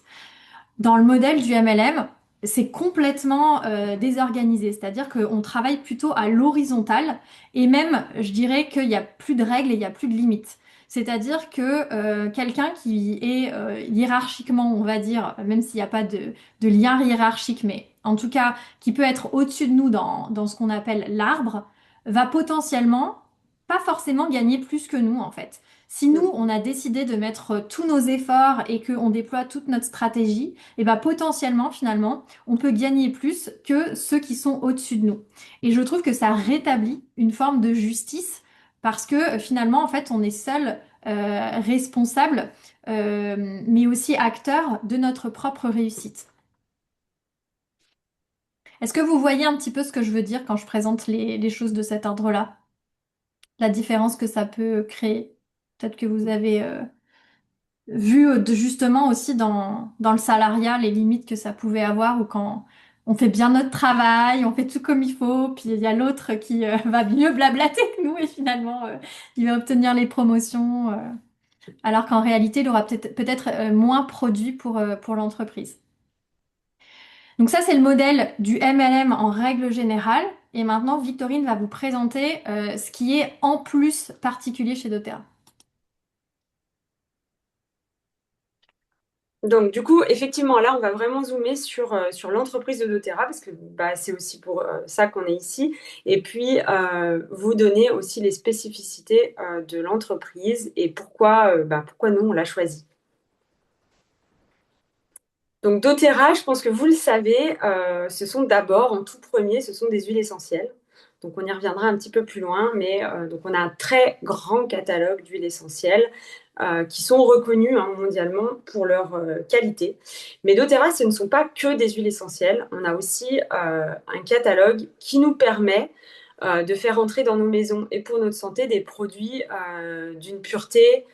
Dans le modèle du MLM, c'est complètement désorganisé, c'est-à-dire qu'on travaille plutôt à l'horizontale, et même, je dirais qu'il n'y a plus de règles et il n'y a plus de limites. C'est-à-dire que quelqu'un qui est hiérarchiquement, on va dire, même s'il n'y a pas de lien hiérarchique, mais en tout cas qui peut être au-dessus de nous dans ce qu'on appelle l'arbre, va potentiellement pas forcément gagner plus que nous en fait. Si nous, on a décidé de mettre tous nos efforts et qu'on déploie toute notre stratégie, et ben potentiellement, finalement, on peut gagner plus que ceux qui sont au-dessus de nous. Et je trouve que ça rétablit une forme de justice parce que finalement, en fait, on est seul responsable, mais aussi acteur de notre propre réussite. Est-ce que vous voyez un petit peu ce que je veux dire quand je présente les choses de cet ordre-là? La différence que ça peut créer? Peut-être que vous avez vu justement aussi dans le salariat les limites que ça pouvait avoir ou quand on fait bien notre travail, on fait tout comme il faut, puis il y a l'autre qui va mieux blablater que nous et finalement il va obtenir les promotions alors qu'en réalité il aura peut-être moins produit pour l'entreprise. Donc ça c'est le modèle du MLM en règle générale et maintenant Victorine va vous présenter ce qui est en plus particulier chez doTERRA. Donc, du coup, effectivement, là, on va vraiment zoomer sur l'entreprise de doTERRA parce que bah, c'est aussi pour ça qu'on est ici. Et puis, vous donner aussi les spécificités de l'entreprise et pourquoi nous, on l'a choisi. Donc, doTERRA, je pense que vous le savez, ce sont d'abord, en tout premier, ce sont des huiles essentielles. Donc, on y reviendra un petit peu plus loin, mais donc on a un très grand catalogue d'huiles essentielles qui sont reconnues hein, mondialement pour leur qualité. Mais doTERRA, ce ne sont pas que des huiles essentielles. On a aussi un catalogue qui nous permet de faire entrer dans nos maisons et pour notre santé des produits d'une pureté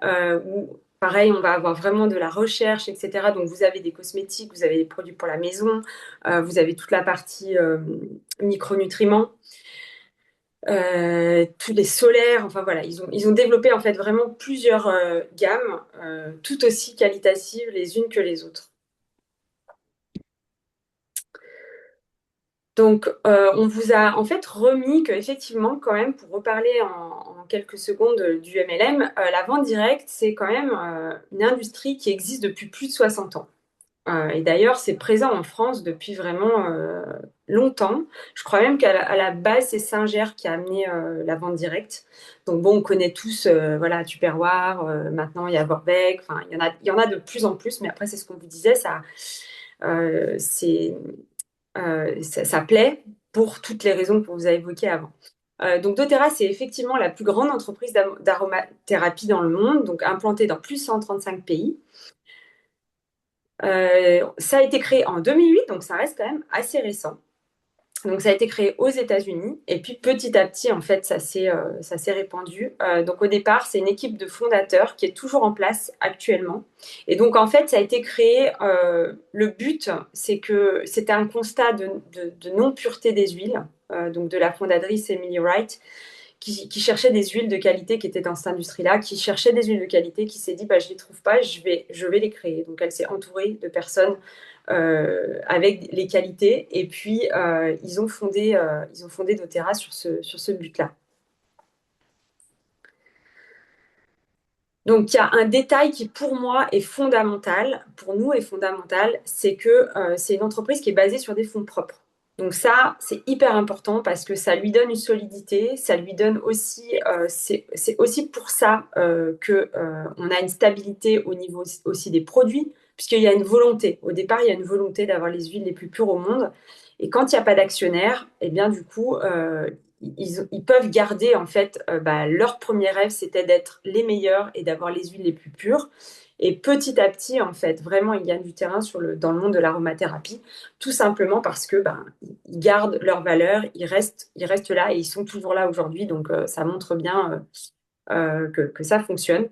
où pareil, on va avoir vraiment de la recherche, etc. Donc, vous avez des cosmétiques, vous avez des produits pour la maison, vous avez toute la partie micronutriments, tous les solaires. Enfin, voilà, ils ont développé en fait vraiment plusieurs gammes, tout aussi qualitatives les unes que les autres. Donc, on vous a en fait remis qu'effectivement, quand même, pour reparler en quelques secondes du MLM, la vente directe, c'est quand même une industrie qui existe depuis plus de 60 ans. Et d'ailleurs, c'est présent en France depuis vraiment longtemps. Je crois même à la base, c'est Singer qui a amené la vente directe. Donc bon, on connaît tous voilà, Tupperware, maintenant il y a Vorbeck, enfin, il y en a de plus en plus, mais après, c'est ce qu'on vous disait, ça plaît pour toutes les raisons qu'on vous a évoquées avant. Donc doTERRA, c'est effectivement la plus grande entreprise d'aromathérapie dans le monde, donc implantée dans plus de 135 pays. Ça a été créé en 2008, donc ça reste quand même assez récent. Donc ça a été créé aux États-Unis et puis petit à petit en fait ça s'est répandu. Donc au départ c'est une équipe de fondateurs qui est toujours en place actuellement. Et donc en fait ça a été créé. Le but c'est que c'était un constat de non-pureté des huiles, donc de la fondatrice Emily Wright qui cherchait des huiles de qualité qui étaient dans cette industrie-là, qui cherchait des huiles de qualité, qui s'est dit bah, je les trouve pas, je vais les créer. Donc elle s'est entourée de personnes avec les qualités et puis ils ont fondé doTERRA sur ce but-là. Donc il y a un détail qui pour moi est fondamental, pour nous est fondamental, c'est que c'est une entreprise qui est basée sur des fonds propres. Donc ça, c'est hyper important parce que ça lui donne une solidité, ça lui donne aussi, c'est aussi pour ça que on a une stabilité au niveau aussi des produits, puisqu'il y a une volonté. Au départ, il y a une volonté d'avoir les huiles les plus pures au monde. Et quand il n'y a pas d'actionnaire, eh bien du coup, ils peuvent garder en fait leur premier rêve, c'était d'être les meilleurs et d'avoir les huiles les plus pures. Et petit à petit, en fait, vraiment, ils gagnent du terrain dans le monde de l'aromathérapie, tout simplement parce que ils gardent leur valeur, ils restent là et ils sont toujours là aujourd'hui. Donc, ça montre bien que ça fonctionne.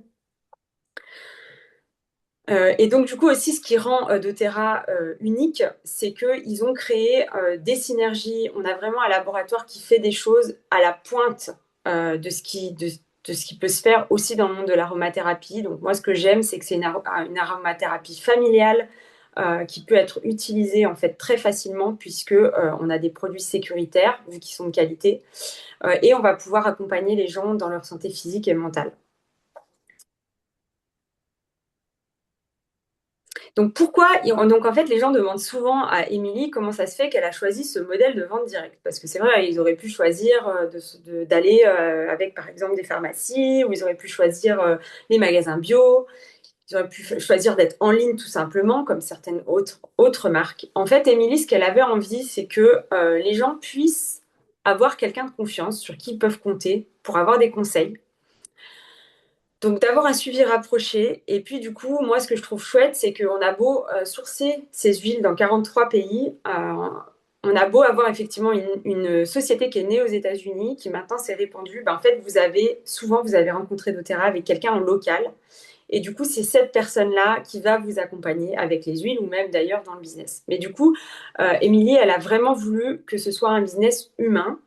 Et donc, du coup, aussi, ce qui rend doTERRA unique, c'est qu'ils ont créé des synergies. On a vraiment un laboratoire qui fait des choses à la pointe de ce qui peut se faire aussi dans le monde de l'aromathérapie. Donc, moi, ce que j'aime, c'est que c'est une aromathérapie familiale qui peut être utilisée en fait très facilement puisque on a des produits sécuritaires vu qu'ils sont de qualité et on va pouvoir accompagner les gens dans leur santé physique et mentale. Donc pourquoi donc en fait les gens demandent souvent à Émilie comment ça se fait qu'elle a choisi ce modèle de vente directe parce que c'est vrai ils auraient pu choisir d'aller avec par exemple des pharmacies ou ils auraient pu choisir les magasins bio, ils auraient pu choisir d'être en ligne tout simplement comme certaines autres marques. En fait Émilie ce qu'elle avait envie c'est que les gens puissent avoir quelqu'un de confiance sur qui ils peuvent compter pour avoir des conseils. Donc d'avoir un suivi rapproché. Et puis du coup, moi, ce que je trouve chouette, c'est qu'on a beau sourcer ces huiles dans 43 pays, on a beau avoir effectivement une société qui est née aux États-Unis, qui maintenant s'est répandue. En fait, vous avez rencontré doTERRA avec quelqu'un en local. Et du coup, c'est cette personne-là qui va vous accompagner avec les huiles ou même d'ailleurs dans le business. Mais du coup, Émilie, elle a vraiment voulu que ce soit un business humain.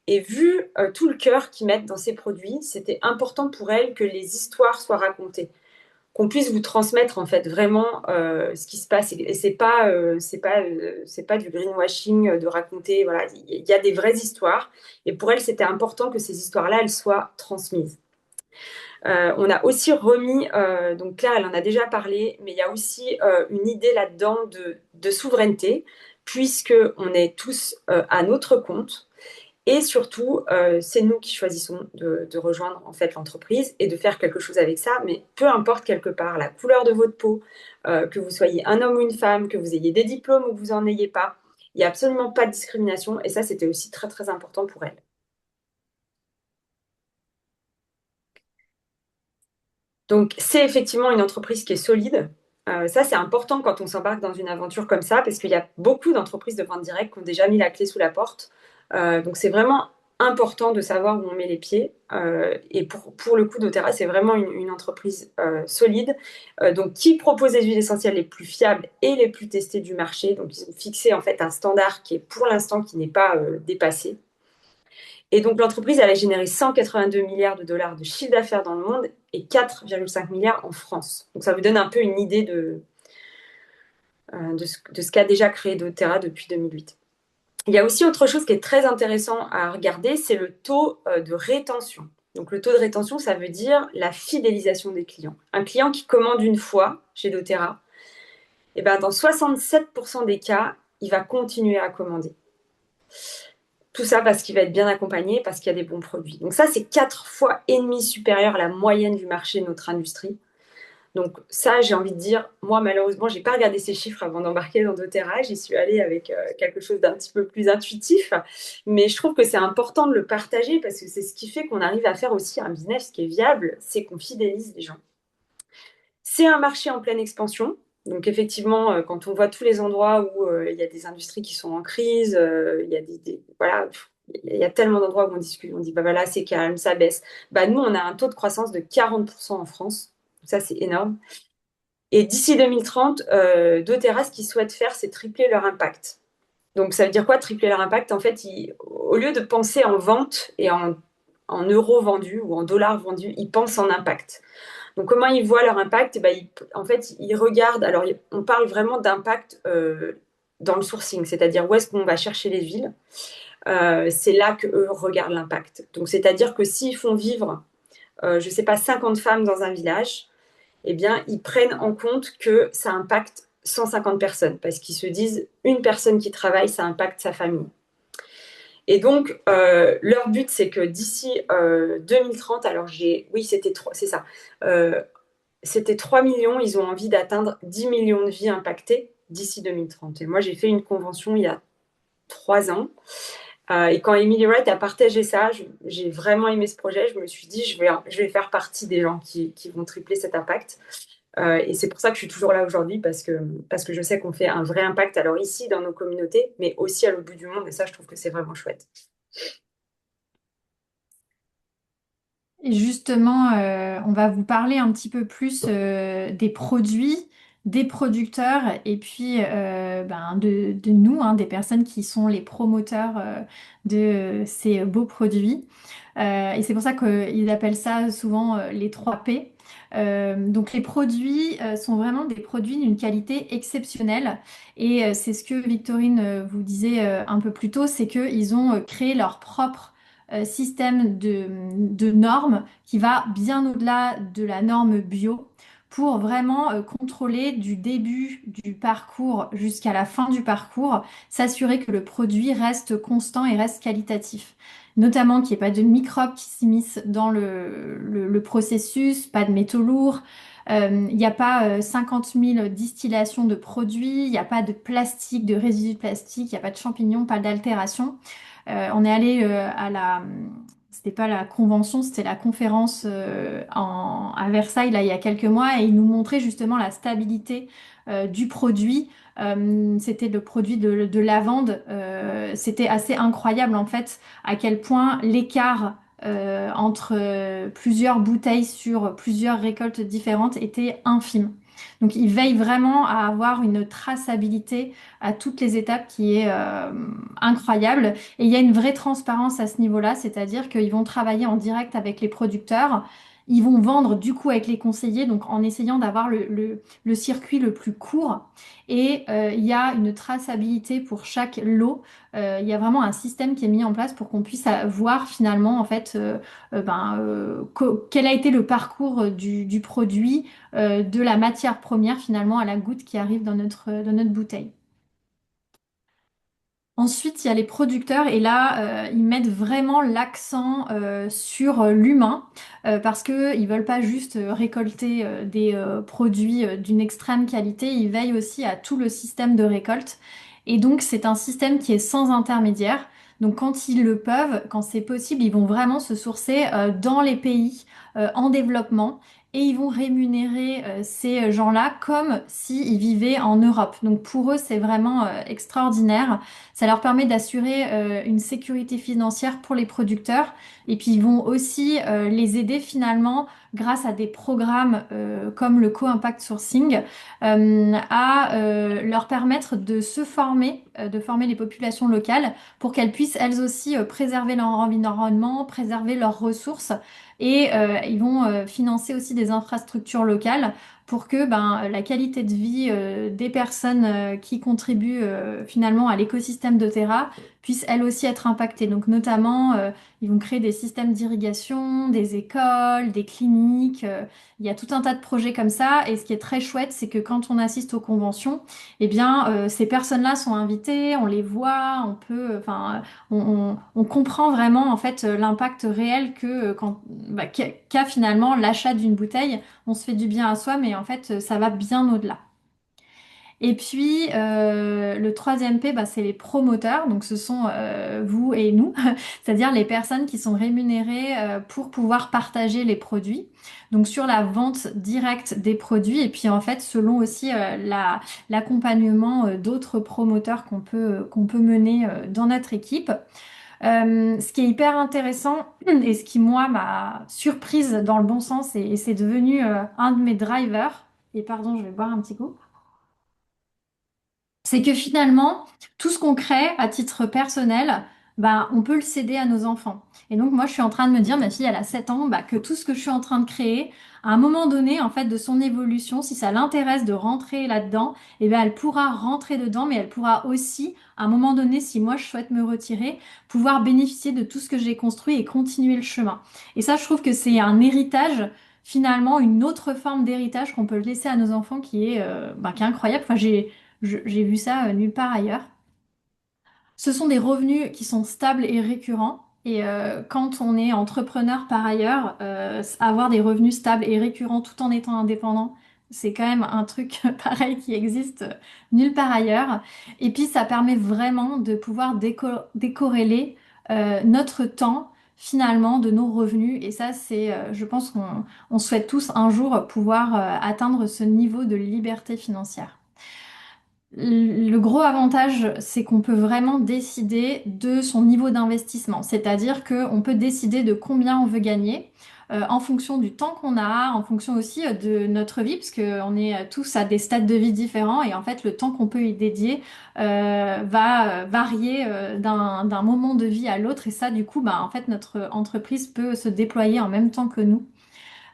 Et vu tout le cœur qu'ils mettent dans ces produits, c'était important pour elle que les histoires soient racontées, qu'on puisse vous transmettre en fait vraiment ce qui se passe. Et c'est pas du greenwashing de raconter. Voilà, il y a des vraies histoires. Et pour elle, c'était important que ces histoires-là, elles soient transmises. On a aussi remis, donc là, elle en a déjà parlé, mais il y a aussi une idée là-dedans de souveraineté, puisque on est tous à notre compte. Et surtout, c'est nous qui choisissons de rejoindre en fait l'entreprise et de faire quelque chose avec ça. Mais peu importe quelque part la couleur de votre peau, que vous soyez un homme ou une femme, que vous ayez des diplômes ou que vous n'en ayez pas, il n'y a absolument pas de discrimination. Et ça, c'était aussi très très important pour elle. Donc, c'est effectivement une entreprise qui est solide. Ça, c'est important quand on s'embarque dans une aventure comme ça, parce qu'il y a beaucoup d'entreprises de vente directe qui ont déjà mis la clé sous la porte. Donc, c'est vraiment important de savoir où on met les pieds. Et pour le coup, doTERRA, c'est vraiment une entreprise solide, donc qui propose les huiles essentielles les plus fiables et les plus testées du marché. Donc, ils ont fixé en fait un standard qui est pour l'instant qui n'est pas dépassé. Et donc, l'entreprise, elle a généré 182 milliards de dollars de chiffre d'affaires dans le monde et 4,5 milliards en France. Donc, ça vous donne un peu une idée de ce qu'a déjà créé doTERRA depuis 2008. Il y a aussi autre chose qui est très intéressant à regarder, c'est le taux de rétention. Donc, le taux de rétention, ça veut dire la fidélisation des clients. Un client qui commande une fois chez doTERRA, eh ben, dans 67% des cas, il va continuer à commander. Tout ça parce qu'il va être bien accompagné, parce qu'il y a des bons produits. Donc ça, c'est 4 fois et demi supérieur à la moyenne du marché de notre industrie. Donc ça, j'ai envie de dire, moi malheureusement, j'ai pas regardé ces chiffres avant d'embarquer dans doTERRA. J'y suis allée avec quelque chose d'un petit peu plus intuitif, mais je trouve que c'est important de le partager parce que c'est ce qui fait qu'on arrive à faire aussi un business qui est viable, c'est qu'on fidélise les gens. C'est un marché en pleine expansion. Donc effectivement, quand on voit tous les endroits où il y a des industries qui sont en crise, il y a voilà, il y a tellement d'endroits où on discute, on dit bah voilà, c'est calme, ça baisse. Bah nous, on a un taux de croissance de 40% en France. Ça, c'est énorme. Et d'ici 2030, doTERRA, ce qu'ils souhaitent faire, c'est tripler leur impact. Donc ça veut dire quoi, tripler leur impact? En fait, au lieu de penser en vente et en euros vendus ou en dollars vendus, ils pensent en impact. Donc, comment ils voient leur impact? Ben, en fait, ils regardent. Alors, on parle vraiment d'impact dans le sourcing, c'est-à-dire où est-ce qu'on va chercher les villes. C'est là qu'eux regardent l'impact. Donc, c'est-à-dire que s'ils font vivre, je ne sais pas, 50 femmes dans un village, eh bien, ils prennent en compte que ça impacte 150 personnes parce qu'ils se disent une personne qui travaille, ça impacte sa famille. Et donc, leur but, c'est que d'ici 2030, alors oui, c'est ça. C'était 3 millions, ils ont envie d'atteindre 10 millions de vies impactées d'ici 2030. Et moi, j'ai fait une convention il y a 3 ans. Et quand Emily Wright a partagé ça, j'ai vraiment aimé ce projet. Je me suis dit, je vais faire partie des gens qui vont tripler cet impact. Et c'est pour ça que je suis toujours là aujourd'hui, parce que je sais qu'on fait un vrai impact, alors ici, dans nos communautés, mais aussi à l'autre bout du monde. Et ça, je trouve que c'est vraiment chouette. Et justement, on va vous parler un petit peu plus des produits, des producteurs et puis de nous, hein, des personnes qui sont les promoteurs de ces beaux produits. Et c'est pour ça qu'ils appellent ça souvent les 3 P. Donc les produits sont vraiment des produits d'une qualité exceptionnelle et c'est ce que Victorine vous disait un peu plus tôt, c'est qu'ils ont créé leur propre système de normes qui va bien au-delà de la norme bio pour vraiment contrôler du début du parcours jusqu'à la fin du parcours, s'assurer que le produit reste constant et reste qualitatif. Notamment qu'il n'y ait pas de microbes qui s'immiscent dans le processus, pas de métaux lourds. Il n'y a pas 50 000 distillations de produits, il n'y a pas de plastique, de résidus de plastique, il n'y a pas de champignons, pas d'altération. On est allé c'était pas la convention, c'était la conférence à Versailles là il y a quelques mois et ils nous montraient justement la stabilité du produit. C'était le produit de lavande. C'était assez incroyable en fait à quel point l'écart entre plusieurs bouteilles sur plusieurs récoltes différentes était infime. Donc ils veillent vraiment à avoir une traçabilité à toutes les étapes qui est incroyable. Et il y a une vraie transparence à ce niveau-là, c'est-à-dire qu'ils vont travailler en direct avec les producteurs. Ils vont vendre du coup avec les conseillers, donc en essayant d'avoir le circuit le plus court. Et il y a une traçabilité pour chaque lot. Il y a vraiment un système qui est mis en place pour qu'on puisse voir finalement en fait quel a été le parcours du produit, de la matière première finalement à la goutte qui arrive dans notre bouteille. Ensuite, il y a les producteurs et là, ils mettent vraiment l'accent sur l'humain parce que ils veulent pas juste récolter des produits d'une extrême qualité, ils veillent aussi à tout le système de récolte. Et donc, c'est un système qui est sans intermédiaire. Donc, quand ils le peuvent, quand c'est possible, ils vont vraiment se sourcer dans les pays en développement. Et ils vont rémunérer ces gens-là comme s'ils vivaient en Europe. Donc pour eux, c'est vraiment extraordinaire. Ça leur permet d'assurer une sécurité financière pour les producteurs et puis ils vont aussi les aider finalement grâce à des programmes comme le Co-Impact Sourcing à leur permettre de se former, de former les populations locales pour qu'elles puissent elles aussi préserver leur environnement, préserver leurs ressources et ils vont financer aussi des infrastructures locales pour que la qualité de vie des personnes qui contribuent finalement à l'écosystème doTERRA puisse elle aussi être impactée. Donc notamment, ils vont créer des systèmes d'irrigation, des écoles, des cliniques. Il y a tout un tas de projets comme ça. Et ce qui est très chouette, c'est que quand on assiste aux conventions, eh bien, ces personnes-là sont invitées, on les voit, on peut, enfin, on comprend vraiment en fait l'impact réel qu'a finalement l'achat d'une bouteille. On se fait du bien à soi, mais mais en fait, ça va bien au-delà. Et puis, le troisième P, bah, c'est les promoteurs. Donc, ce sont vous et nous, c'est-à-dire les personnes qui sont rémunérées pour pouvoir partager les produits. Donc, sur la vente directe des produits. Et puis, en fait, selon aussi l'accompagnement d'autres promoteurs qu'on peut mener dans notre équipe. Ce qui est hyper intéressant et ce qui, moi, m'a surprise dans le bon sens et c'est devenu un de mes drivers. Et pardon, je vais boire un petit coup. C'est que finalement, tout ce qu'on crée à titre personnel, bah, on peut le céder à nos enfants. Et donc, moi, je suis en train de me dire, ma fille, elle a 7 ans, bah, que tout ce que je suis en train de créer, à un moment donné, en fait, de son évolution, si ça l'intéresse de rentrer là-dedans, eh ben, elle pourra rentrer dedans, mais elle pourra aussi, à un moment donné, si moi, je souhaite me retirer, pouvoir bénéficier de tout ce que j'ai construit et continuer le chemin. Et ça, je trouve que c'est un héritage finalement une autre forme d'héritage qu'on peut laisser à nos enfants qui est incroyable. Enfin, j'ai vu ça nulle part ailleurs. Ce sont des revenus qui sont stables et récurrents. Et quand on est entrepreneur par ailleurs, avoir des revenus stables et récurrents tout en étant indépendant, c'est quand même un truc pareil qui existe nulle part ailleurs. Et puis ça permet vraiment de pouvoir décorréler notre temps finalement de nos revenus. Et ça, je pense qu'on souhaite tous un jour pouvoir atteindre ce niveau de liberté financière. Le gros avantage, c'est qu'on peut vraiment décider de son niveau d'investissement, c'est-à-dire qu'on peut décider de combien on veut gagner en fonction du temps qu'on a, en fonction aussi de notre vie, parce qu'on est tous à des stades de vie différents et en fait le temps qu'on peut y dédier va varier d'un moment de vie à l'autre et ça du coup, bah, en fait notre entreprise peut se déployer en même temps que nous.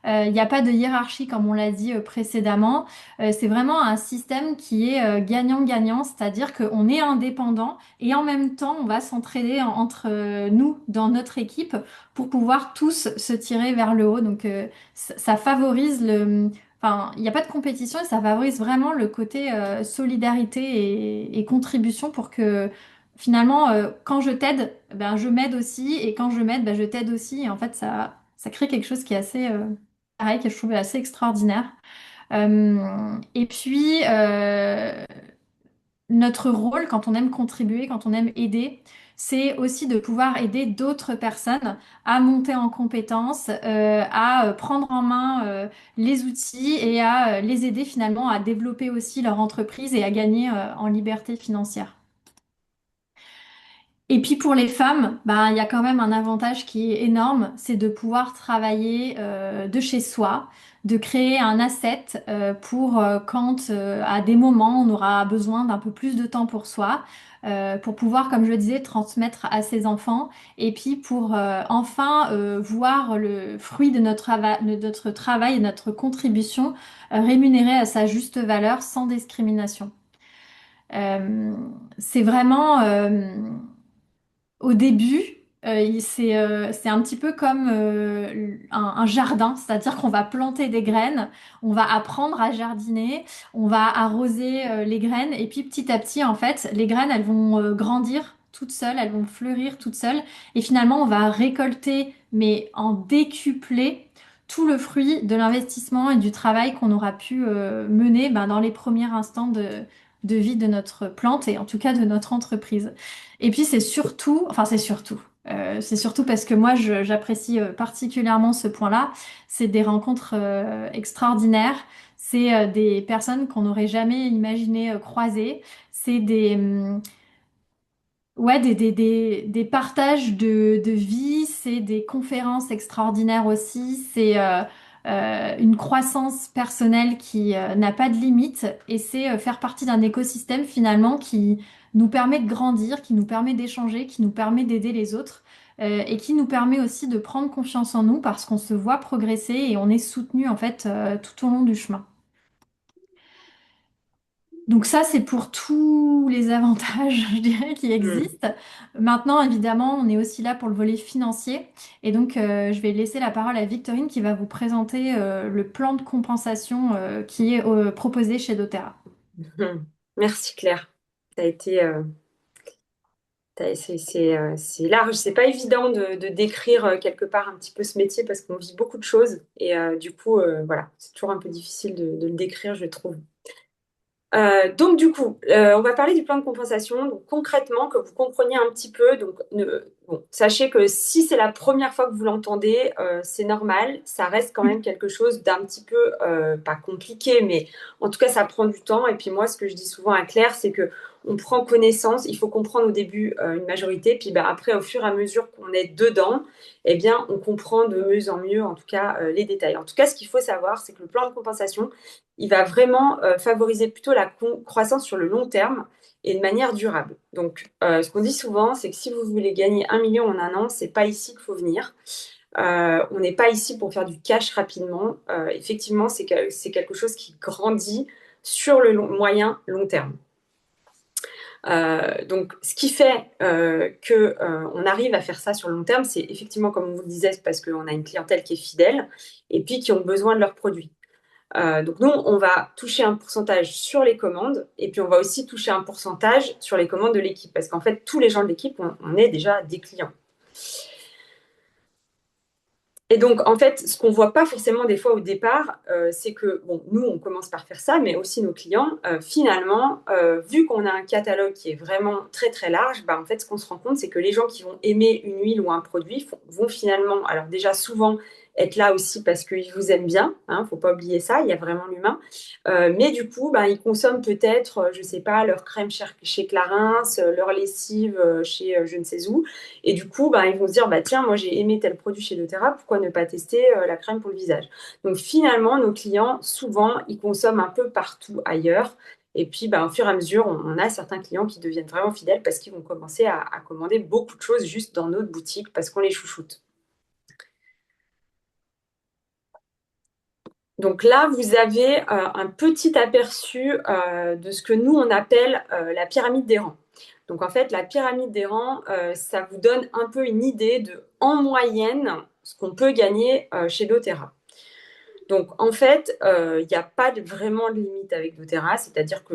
Il n'y a pas de hiérarchie comme on l'a dit précédemment. C'est vraiment un système qui est gagnant-gagnant, c'est-à-dire qu'on est indépendant et en même temps on va s'entraider entre nous dans notre équipe pour pouvoir tous se tirer vers le haut. Donc ça favorise Enfin, il n'y a pas de compétition et ça favorise vraiment le côté solidarité et contribution pour que finalement, quand je t'aide, ben, je m'aide aussi et quand je m'aide, ben, je t'aide aussi. Et en fait, ça crée quelque chose qui est assez pareil, que je trouvais assez extraordinaire. Et puis, notre rôle, quand on aime contribuer, quand on aime aider, c'est aussi de pouvoir aider d'autres personnes à monter en compétences, à prendre en main les outils et à les aider finalement à développer aussi leur entreprise et à gagner en liberté financière. Et puis pour les femmes, ben, il y a quand même un avantage qui est énorme, c'est de pouvoir travailler de chez soi, de créer un asset pour quand à des moments on aura besoin d'un peu plus de temps pour soi, pour pouvoir, comme je le disais, transmettre à ses enfants, et puis pour enfin voir le fruit de notre travail et notre contribution rémunéré à sa juste valeur sans discrimination. Euh, c'est vraiment au début, c'est un petit peu comme un jardin, c'est-à-dire qu'on va planter des graines, on va apprendre à jardiner, on va arroser les graines, et puis petit à petit, en fait, les graines, elles vont grandir toutes seules, elles vont fleurir toutes seules, et finalement, on va récolter, mais en décuplé, tout le fruit de l'investissement et du travail qu'on aura pu mener ben, dans les premiers instants de vie de notre plante, et en tout cas de notre entreprise. Et puis c'est surtout parce que moi j'apprécie particulièrement ce point-là. C'est des rencontres extraordinaires. C'est des personnes qu'on n'aurait jamais imaginé croiser. C'est des partages de vie. C'est des conférences extraordinaires aussi. C'est une croissance personnelle qui n'a pas de limite. Et c'est faire partie d'un écosystème finalement qui nous permet de grandir, qui nous permet d'échanger, qui nous permet d'aider les autres. Et qui nous permet aussi de prendre confiance en nous parce qu'on se voit progresser et on est soutenu en fait tout au long du chemin. Donc ça, c'est pour tous les avantages, je dirais, qui Hmm. existent. Maintenant, évidemment, on est aussi là pour le volet financier. Et donc, je vais laisser la parole à Victorine qui va vous présenter le plan de compensation qui est proposé chez doTERRA. Hmm. Merci Claire. Tu as C'est large, c'est pas évident de décrire quelque part un petit peu ce métier parce qu'on vit beaucoup de choses et du coup, voilà, c'est toujours un peu difficile de le décrire, je trouve. Donc du coup, on va parler du plan de compensation. Donc concrètement, que vous compreniez un petit peu. Donc bon, sachez que si c'est la première fois que vous l'entendez, c'est normal. Ça reste quand même quelque chose d'un petit peu pas compliqué, mais en tout cas, ça prend du temps. Et puis moi, ce que je dis souvent à Claire, c'est que on prend connaissance. Il faut comprendre au début une majorité, puis bah, après, au fur et à mesure qu'on est dedans, eh bien, on comprend de mieux en mieux, en tout cas, les détails. En tout cas, ce qu'il faut savoir, c'est que le plan de compensation il va vraiment favoriser plutôt la croissance sur le long terme et de manière durable. Donc, ce qu'on dit souvent, c'est que si vous voulez gagner 1 million en un an, c'est pas ici qu'il faut venir. On n'est pas ici pour faire du cash rapidement. Effectivement, c'est quelque chose qui grandit sur le moyen long terme. Donc, ce qui fait que on arrive à faire ça sur le long terme, c'est effectivement, comme on vous le disait, c'est parce qu'on a une clientèle qui est fidèle et puis qui ont besoin de leurs produits. Donc nous, on va toucher un pourcentage sur les commandes et puis on va aussi toucher un pourcentage sur les commandes de l'équipe parce qu'en fait, tous les gens de l'équipe, on est déjà des clients. Et donc, en fait, ce qu'on voit pas forcément des fois au départ, c'est que, bon, nous, on commence par faire ça, mais aussi nos clients, finalement, vu qu'on a un catalogue qui est vraiment très, très large, bah, en fait, ce qu'on se rend compte, c'est que les gens qui vont aimer une huile ou un produit vont finalement, alors déjà souvent, être là aussi parce qu'ils vous aiment bien, hein, faut pas oublier ça, il y a vraiment l'humain. Mais du coup, bah, ils consomment peut-être, je sais pas, leur crème chez Clarins, leur lessive chez je ne sais où. Et du coup, bah, ils vont se dire, bah, tiens, moi j'ai aimé tel produit chez doTERRA, pourquoi ne pas tester la crème pour le visage? Donc finalement, nos clients, souvent, ils consomment un peu partout ailleurs. Et puis, bah, au fur et à mesure, on a certains clients qui deviennent vraiment fidèles parce qu'ils vont commencer à commander beaucoup de choses juste dans notre boutique parce qu'on les chouchoute. Donc là, vous avez un petit aperçu de ce que nous, on appelle la pyramide des rangs. Donc en fait, la pyramide des rangs, ça vous donne un peu une idée de, en moyenne, ce qu'on peut gagner chez doTERRA. Donc en fait, il n'y a pas vraiment de limite avec doTERRA, c'est-à-dire que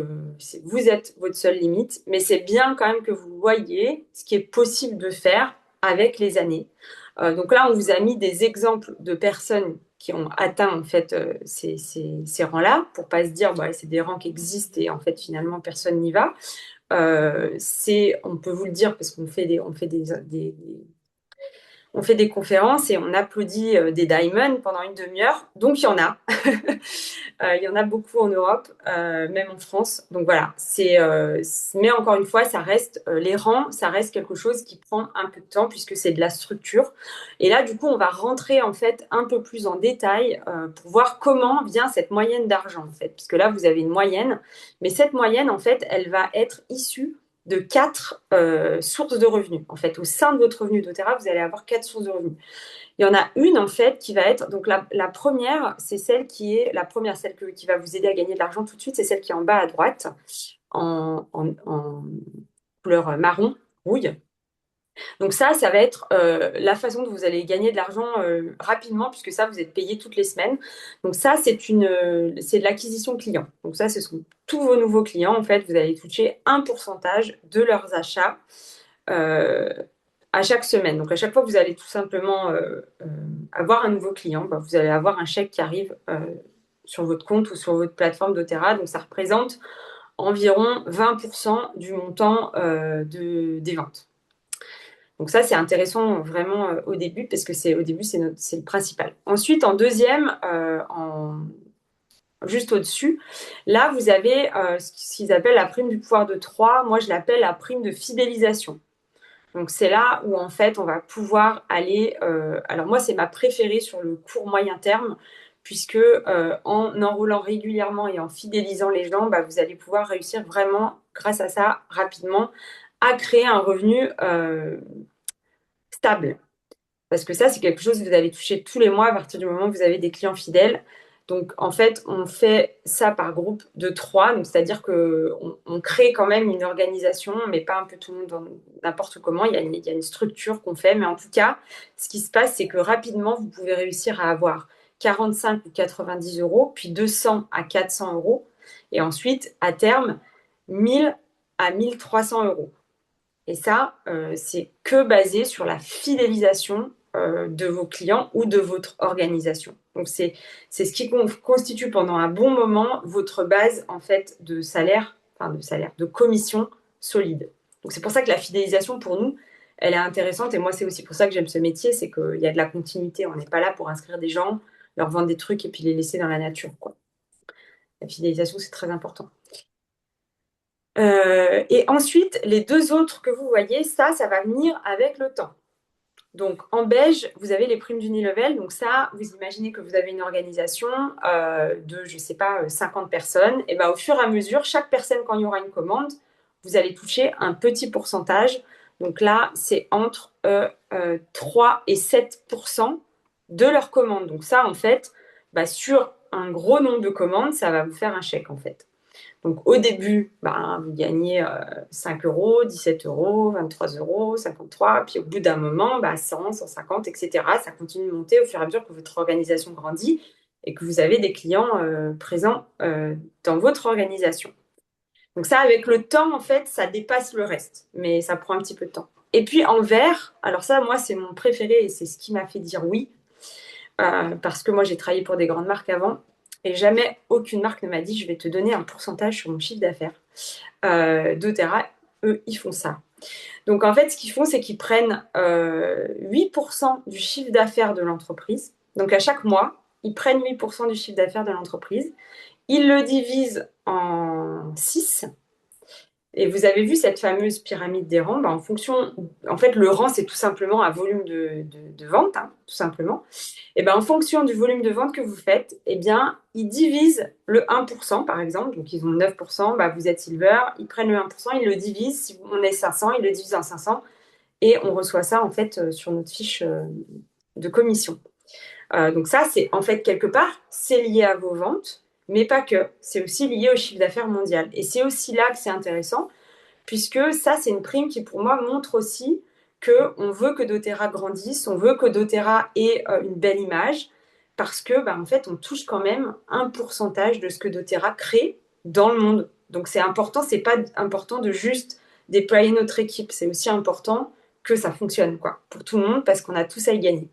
vous êtes votre seule limite, mais c'est bien quand même que vous voyez ce qui est possible de faire avec les années. Donc là, on vous a mis des exemples de personnes qui ont atteint en fait ces rangs-là, pour pas se dire bah, c'est des rangs qui existent et en fait finalement personne n'y va. On peut vous le dire parce qu'on fait on fait des conférences et on applaudit des diamonds pendant une demi-heure. Donc, il y en a. Il y en a beaucoup en Europe, même en France. Donc, voilà. Mais encore une fois, ça reste les rangs, ça reste quelque chose qui prend un peu de temps puisque c'est de la structure. Et là, du coup, on va rentrer en fait un peu plus en détail pour voir comment vient cette moyenne d'argent, en fait. Puisque là, vous avez une moyenne. Mais cette moyenne, en fait, elle va être issue de 4 sources de revenus. En fait, au sein de votre revenu doTERRA, vous allez avoir 4 sources de revenus. Il y en a une, en fait, qui va être... Donc, la première, c'est celle qui est... La première, celle qui va vous aider à gagner de l'argent tout de suite, c'est celle qui est en bas à droite, en couleur marron, rouille. Donc ça va être la façon dont vous allez gagner de l'argent rapidement, puisque ça, vous êtes payé toutes les semaines. Donc ça, c'est de l'acquisition client. Donc ça, ce sont tous vos nouveaux clients. En fait, vous allez toucher un pourcentage de leurs achats à chaque semaine. Donc à chaque fois que vous allez tout simplement avoir un nouveau client, bah, vous allez avoir un chèque qui arrive sur votre compte ou sur votre plateforme doTERRA. Donc ça représente environ 20% du montant des ventes. Donc ça, c'est intéressant vraiment au début, parce que au début, c'est le principal. Ensuite, en deuxième, juste au-dessus, là, vous avez ce qu'ils appellent la prime du pouvoir de 3. Moi, je l'appelle la prime de fidélisation. Donc c'est là où, en fait, on va pouvoir aller... alors moi, c'est ma préférée sur le court moyen terme, puisque en enrôlant régulièrement et en fidélisant les gens, bah, vous allez pouvoir réussir vraiment, grâce à ça, rapidement, à créer un revenu stable. Parce que ça, c'est quelque chose que vous allez toucher tous les mois à partir du moment où vous avez des clients fidèles. Donc, en fait, on fait ça par groupe de 3. Donc, c'est-à-dire qu'on crée quand même une organisation, mais pas un peu tout le monde n'importe comment. Il y a une structure qu'on fait. Mais en tout cas, ce qui se passe, c'est que rapidement, vous pouvez réussir à avoir 45 ou 90 euros, puis 200 à 400 euros. Et ensuite, à terme, 1000 à 1300 euros. Et ça, c'est que basé sur la fidélisation de vos clients ou de votre organisation. Donc, c'est ce qui constitue pendant un bon moment votre base, en fait, de commission solide. Donc, c'est pour ça que la fidélisation, pour nous, elle est intéressante. Et moi, c'est aussi pour ça que j'aime ce métier, c'est qu'il y a de la continuité. On n'est pas là pour inscrire des gens, leur vendre des trucs et puis les laisser dans la nature, quoi. La fidélisation, c'est très important. Et ensuite, les deux autres que vous voyez, ça va venir avec le temps. Donc, en beige, vous avez les primes d'Unilevel. Donc ça, vous imaginez que vous avez une organisation de, je ne sais pas, 50 personnes. Et ben, au fur et à mesure, chaque personne, quand il y aura une commande, vous allez toucher un petit pourcentage. Donc là, c'est entre 3 et 7% de leur commande. Donc ça, en fait, bah, sur un gros nombre de commandes, ça va vous faire un chèque, en fait. Donc au début, ben, vous gagnez 5 euros, 17 euros, 23 euros, 53. Puis au bout d'un moment, ben, 100, 150, etc. Ça continue de monter au fur et à mesure que votre organisation grandit et que vous avez des clients présents dans votre organisation. Donc ça, avec le temps, en fait, ça dépasse le reste, mais ça prend un petit peu de temps. Et puis en vert, alors ça, moi, c'est mon préféré et c'est ce qui m'a fait dire oui, parce que moi, j'ai travaillé pour des grandes marques avant. Et jamais aucune marque ne m'a dit je vais te donner un pourcentage sur mon chiffre d'affaires. doTERRA, eux, ils font ça. Donc en fait, ce qu'ils font, c'est qu'ils prennent 8% du chiffre d'affaires de l'entreprise. Donc à chaque mois, ils prennent 8% du chiffre d'affaires de l'entreprise. Ils le divisent en 6. Et vous avez vu cette fameuse pyramide des rangs, en fonction, en fait, le rang, c'est tout simplement un volume de vente, hein, tout simplement. Et ben, en fonction du volume de vente que vous faites, eh bien, ils divisent le 1%, par exemple. Donc, ils ont 9%, bah, vous êtes silver, ils prennent le 1%, ils le divisent. Si on est 500, ils le divisent en 500. Et on reçoit ça, en fait, sur notre fiche de commission. Donc ça, c'est en fait quelque part, c'est lié à vos ventes, mais pas que. C'est aussi lié au chiffre d'affaires mondial. Et c'est aussi là que c'est intéressant, puisque ça, c'est une prime qui, pour moi, montre aussi qu'on veut que doTERRA grandisse, on veut que doTERRA ait une belle image, parce que, bah, en fait, on touche quand même un pourcentage de ce que doTERRA crée dans le monde. Donc c'est important, c'est pas important de juste déployer notre équipe, c'est aussi important que ça fonctionne, quoi, pour tout le monde, parce qu'on a tous à y gagner.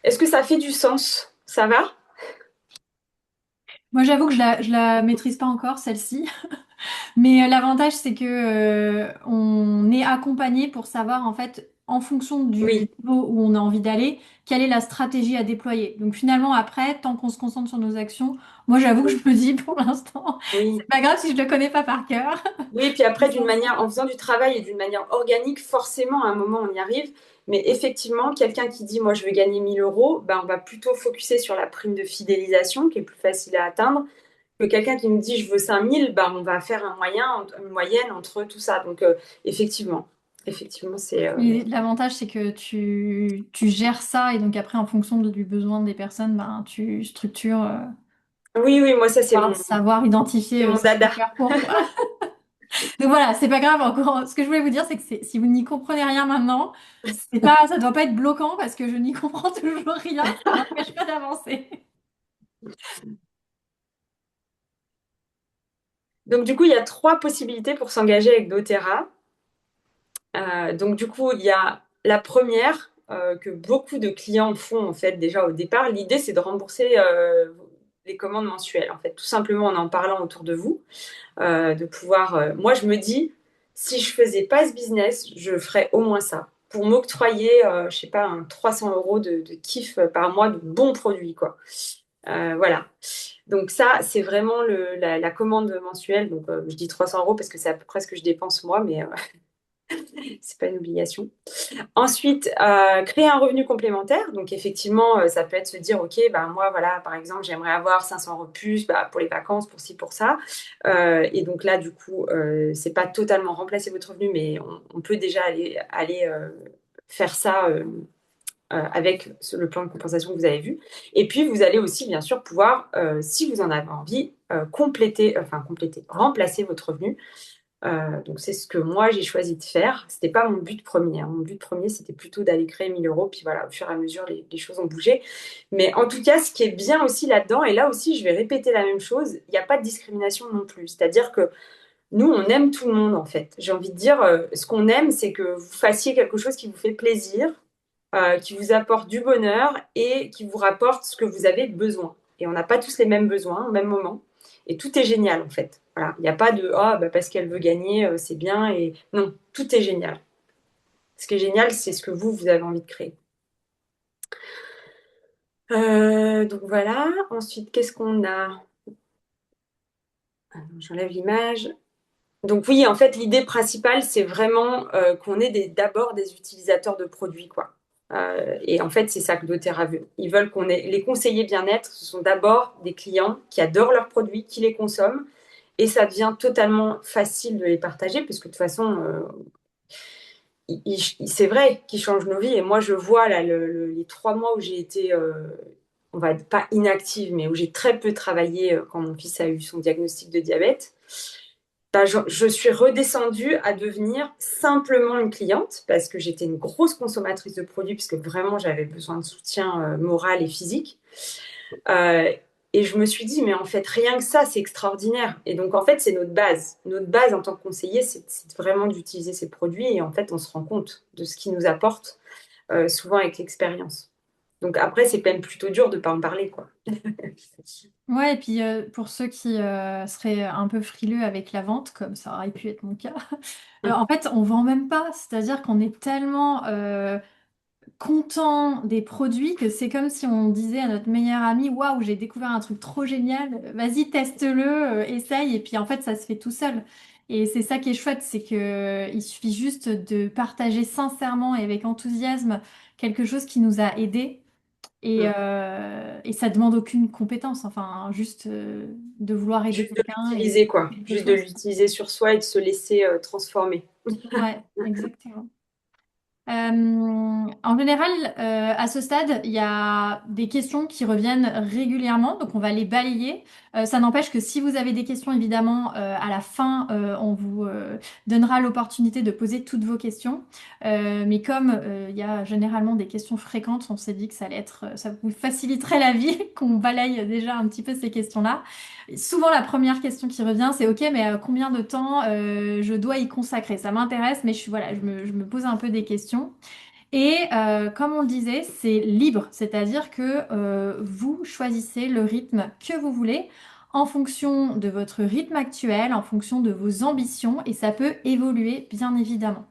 Est-ce que ça fait du sens? Ça va? Moi, j'avoue que je la maîtrise pas encore, celle-ci. Mais l'avantage, c'est que on est accompagné pour savoir, en fait, en fonction du Oui, niveau où on a envie d'aller, quelle est la stratégie à déployer. Donc finalement, après, tant qu'on se concentre sur nos actions, moi, j'avoue que je me dis, pour l'instant, oui. c'est pas grave si je le connais pas par cœur. Oui, puis après, d'une manière, en faisant du travail et d'une manière organique, forcément, à un moment, on y arrive. Mais effectivement, quelqu'un qui dit, moi, je veux gagner 1000 euros, ben, on va plutôt focuser sur la prime de fidélisation, qui est plus facile à atteindre, que quelqu'un qui nous dit, je veux 5000, ben, on va faire une moyenne entre tout ça. Donc, effectivement, c'est... Mais l'avantage, c'est que tu gères ça et donc après, en fonction du besoin des personnes, ben, tu structures, Oui, oui, moi, ça, savoir identifier c'est mon ce qu'il dada. faut faire pour toi. Donc voilà, c'est pas grave. Encore, ce que je voulais vous dire, c'est que si vous n'y comprenez rien maintenant, c'est pas, ça doit pas être bloquant parce que je n'y comprends toujours rien. Ça n'empêche pas d'avancer. Donc, du coup, il y a 3 possibilités pour s'engager avec doTERRA. Donc du coup, il y a la première que beaucoup de clients font en fait déjà au départ. L'idée, c'est de rembourser les commandes mensuelles, en fait, tout simplement en parlant autour de vous, de pouvoir. Moi, je me dis, si je faisais pas ce business, je ferais au moins ça pour m'octroyer, je sais pas, un 300 euros de kiff par mois de bons produits, quoi. Voilà. Donc ça, c'est vraiment la commande mensuelle. Donc je dis 300 euros parce que c'est à peu près ce que je dépense moi, mais c'est pas une obligation. Ensuite, créer un revenu complémentaire. Donc, effectivement, ça peut être se dire, OK, bah, moi, voilà, par exemple, j'aimerais avoir 500 euros de plus bah, pour les vacances, pour ci, pour ça. Et donc là, du coup, c'est pas totalement remplacer votre revenu, mais on peut déjà aller faire ça avec le plan de compensation que vous avez vu. Et puis, vous allez aussi, bien sûr, pouvoir, si vous en avez envie, remplacer votre revenu donc c'est ce que moi j'ai choisi de faire. C'était pas mon but premier, hein. Mon but premier c'était plutôt d'aller créer 1000 euros. Puis voilà, au fur et à mesure les choses ont bougé. Mais en tout cas, ce qui est bien aussi là-dedans, et là aussi je vais répéter la même chose, il n'y a pas de discrimination non plus. C'est-à-dire que Nous, on aime tout le monde, en fait. J'ai envie de dire, ce qu'on aime, c'est que vous fassiez quelque chose qui vous fait plaisir, qui vous apporte du bonheur et qui vous rapporte ce que vous avez besoin. Et on n'a pas tous les mêmes besoins au même moment. Et tout est génial, en fait. Voilà. Il n'y a pas de ah, bah, parce qu'elle veut gagner, c'est bien. Et non, tout est génial. Ce qui est génial, c'est ce que vous avez envie de créer. Donc voilà. Ensuite, qu'est-ce qu'on a? Ah non, j'enlève l'image. Donc oui, en fait, l'idée principale, c'est vraiment qu'on ait d'abord des utilisateurs de produits, quoi. Et en fait, c'est ça que doTERRA veut. Ils veulent qu'on ait les conseillers bien-être. Ce sont d'abord des clients qui adorent leurs produits, qui les consomment, et ça devient totalement facile de les partager, parce que de toute façon, c'est vrai qu'ils changent nos vies. Et moi, je vois là les 3 mois où j'ai été, on va pas inactive, mais où j'ai très peu travaillé quand mon fils a eu son diagnostic de diabète. Bah, je suis redescendue à devenir simplement une cliente parce que j'étais une grosse consommatrice de produits puisque vraiment j'avais besoin de soutien moral et physique. Euh, et je me suis dit, mais en fait, rien que ça, c'est extraordinaire. Et donc, en fait, c'est notre base. Notre base en tant que conseiller, c'est vraiment d'utiliser ces produits. Et en fait, on se rend compte de ce qu'ils nous apportent, souvent avec l'expérience. Donc, après, c'est quand même plutôt dur de ne pas en parler, quoi. Ouais, et puis pour ceux qui seraient un peu frileux avec la vente, comme ça aurait pu être mon cas, en fait, on vend même pas. C'est-à-dire qu'on est tellement content des produits que c'est comme si on disait à notre meilleur ami, waouh, j'ai découvert un truc trop génial, vas-y, teste-le, essaye, et puis en fait, ça se fait tout seul. Et c'est ça qui est chouette, c'est que il suffit juste de partager sincèrement et avec enthousiasme quelque chose qui nous a aidés. Et ça demande aucune compétence, enfin, juste de vouloir aider Juste de quelqu'un et l'utiliser, quoi. quelque Juste de chose. l'utiliser sur soi et de se laisser transformer. Ouais, exactement. En général, à ce stade, il y a des questions qui reviennent régulièrement, donc on va les balayer. Ça n'empêche que si vous avez des questions, évidemment, à la fin, on vous donnera l'opportunité de poser toutes vos questions. Mais comme il y a généralement des questions fréquentes, on s'est dit que ça allait être, ça vous faciliterait la vie, qu'on balaye déjà un petit peu ces questions-là. Souvent, la première question qui revient, c'est OK, mais combien de temps je dois y consacrer? Ça m'intéresse, mais voilà, je me pose un peu des questions. Et comme on le disait, c'est libre, c'est-à-dire que vous choisissez le rythme que vous voulez en fonction de votre rythme actuel, en fonction de vos ambitions, et ça peut évoluer bien évidemment.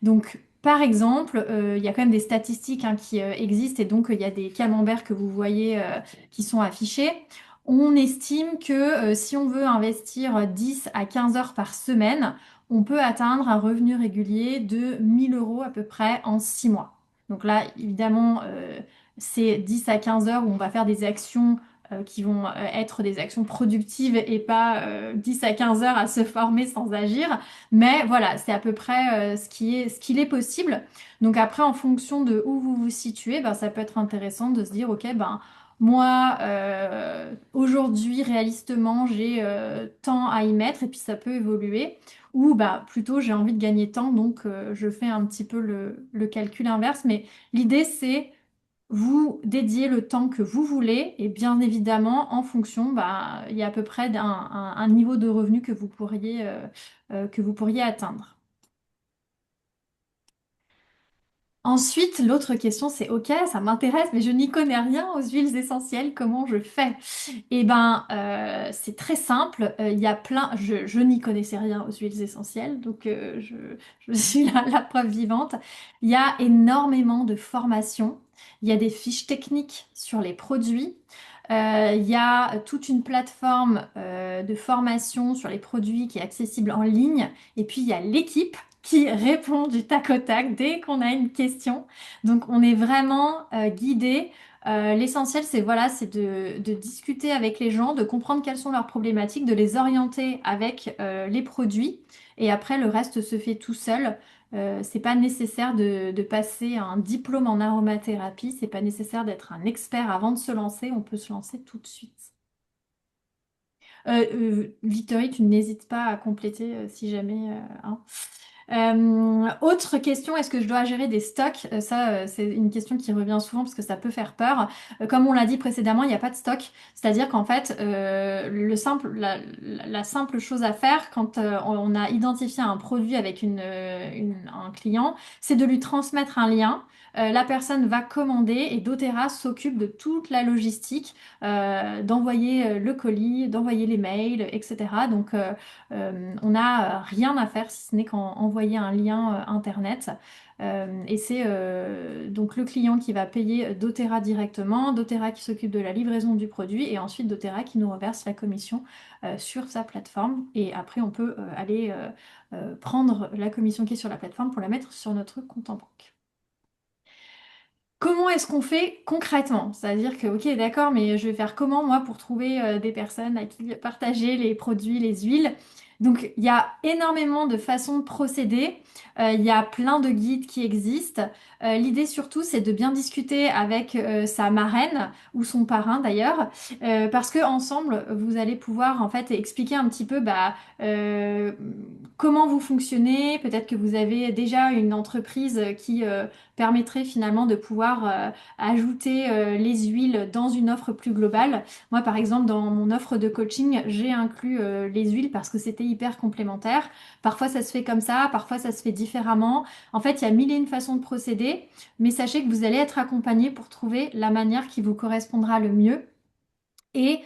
Donc, par exemple, il y a quand même des statistiques hein, qui existent et donc il y a des camemberts que vous voyez qui sont affichés. On estime que si on veut investir 10 à 15 heures par semaine, on peut atteindre un revenu régulier de 1000 euros à peu près en 6 mois. Donc là, évidemment, c'est 10 à 15 heures où on va faire des actions qui vont être des actions productives et pas 10 à 15 heures à se former sans agir. Mais voilà, c'est à peu près ce qu'il est possible. Donc après, en fonction de où vous vous situez, ben, ça peut être intéressant de se dire, OK, ben, moi, aujourd'hui, réalistement, j'ai tant à y mettre et puis ça peut évoluer. Ou bah, plutôt, j'ai envie de gagner tant, donc je fais un petit peu le calcul inverse. Mais l'idée, c'est vous dédiez le temps que vous voulez et bien évidemment, en fonction, bah, il y a à peu près un niveau de revenu que vous pourriez atteindre. Ensuite, l'autre question, c'est OK, ça m'intéresse, mais je n'y connais rien aux huiles essentielles, comment je fais? Eh ben, c'est très simple. Il y a plein. Je n'y connaissais rien aux huiles essentielles, donc je suis la preuve vivante. Il y a énormément de formations. Il y a des fiches techniques sur les produits. Il y a toute une plateforme de formation sur les produits qui est accessible en ligne. Et puis, il y a l'équipe qui répond du tac au tac dès qu'on a une question. Donc, on est vraiment guidé. L'essentiel, c'est voilà, c'est de discuter avec les gens, de comprendre quelles sont leurs problématiques, de les orienter avec les produits. Et après, le reste se fait tout seul. C'est pas nécessaire de passer un diplôme en aromathérapie, c'est pas nécessaire d'être un expert avant de se lancer, on peut se lancer tout de suite. Victorie, tu n'hésites pas à compléter si jamais. Hein. Autre question, est-ce que je dois gérer des stocks? Ça, c'est une question qui revient souvent parce que ça peut faire peur. Comme on l'a dit précédemment, il n'y a pas de stock. C'est-à-dire qu'en fait, la simple chose à faire quand on a identifié un produit avec un client, c'est de lui transmettre un lien. La personne va commander et doTERRA s'occupe de toute la logistique, d'envoyer le colis, d'envoyer les mails, etc. Donc, on n'a rien à faire si ce n'est qu'envoyer un lien Internet. Et c'est donc le client qui va payer doTERRA directement, doTERRA qui s'occupe de la livraison du produit et ensuite doTERRA qui nous reverse la commission sur sa plateforme. Et après, on peut aller prendre la commission qui est sur la plateforme pour la mettre sur notre compte en banque. Comment est-ce qu'on fait concrètement? C'est-à-dire que, ok, d'accord, mais je vais faire comment moi pour trouver des personnes à qui partager les produits, les huiles? Donc, il y a énormément de façons de procéder. Il y a plein de guides qui existent. L'idée surtout, c'est de bien discuter avec sa marraine ou son parrain d'ailleurs, parce que ensemble, vous allez pouvoir en fait expliquer un petit peu euh, comment vous fonctionnez. Peut-être que vous avez déjà une entreprise qui permettrait finalement de pouvoir ajouter les huiles dans une offre plus globale. Moi, par exemple, dans mon offre de coaching, j'ai inclus les huiles parce que c'était hyper complémentaire. Parfois, ça se fait comme ça, parfois, ça se fait différemment. En fait, il y a mille et une façons de procéder, mais sachez que vous allez être accompagné pour trouver la manière qui vous correspondra le mieux et